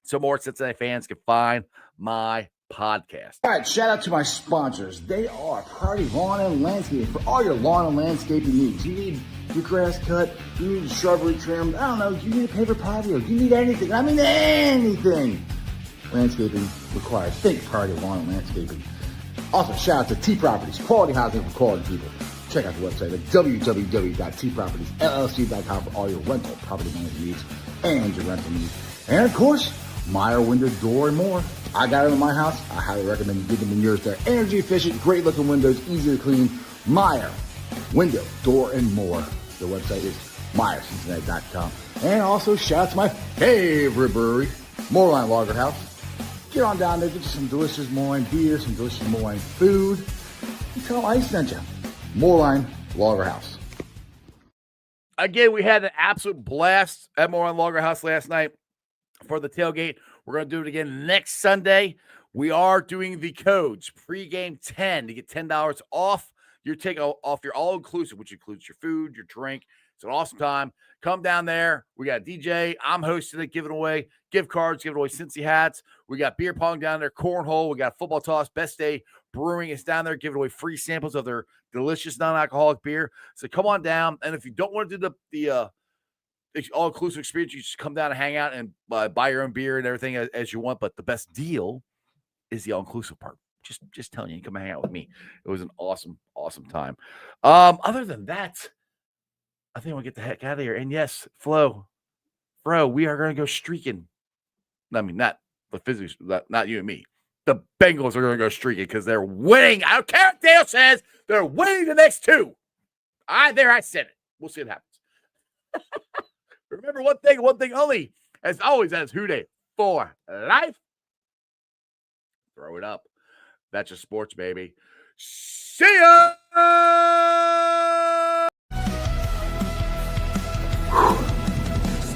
so more Cincinnati fans can find my podcast. All right, shout out to my sponsors. They are Priority Lawn and Landscaping for all your lawn and landscaping needs. You need your grass cut, you need shrubbery trimmed, I don't know, you need a paver patio, you need anything. I mean anything. Landscaping requires. Think Priority Lawn and Landscaping. Also, shout out to T Properties, quality housing for quality people. Check out the website at www.tpropertiesllc.com for all your rental property management needs and your rental needs. And of course, Meyer Window, Door, and more. I got it in my house. I highly recommend you get them in yours. They're energy efficient, great looking windows, easy to clean. Meyer Window, Door, and more. The website is MeyerCincinnati.com. And also shout out to my favorite brewery, Moorline Lager House. Get on down there, get you some delicious Moorline beer, some delicious Moorline food. And tell them I sent you. Moorline Lager House. Again, we had an absolute blast at Moorline Lager House last night for the tailgate. We're going to do it again next Sunday. We are doing the codes, pregame 10 to get $10 off your off your all-inclusive, which includes your food, your drink. It's an awesome time. Come down there. We got a DJ. I'm hosting it, giving away gift cards, giving away Cincy hats. We got beer pong down there, cornhole. We got football toss. Best Day Brewing is down there, giving away free samples of their delicious non-alcoholic beer. So come on down. And if you don't want to do the all-inclusive experience, you just come down and hang out and buy your own beer and everything as you want. But the best deal is the all-inclusive part. Just telling you, come hang out with me. It was an awesome, awesome time. Other than that, I think we'll get the heck out of here. And yes, Flo, we are going to go streaking. I mean, not the physics, not you and me. The Bengals are going to go streaking because they're winning. I don't care what Dale says. They're winning the next two. I said it. We'll see what happens. Remember one thing only. As always, that is Who Dey for life. Throw it up. That's just sports, baby. See ya!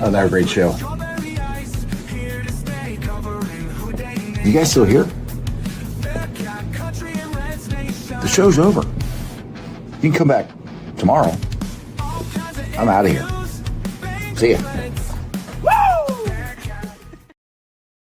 Another great show. You guys still here? The show's over. You can come back tomorrow. I'm out of here. See ya.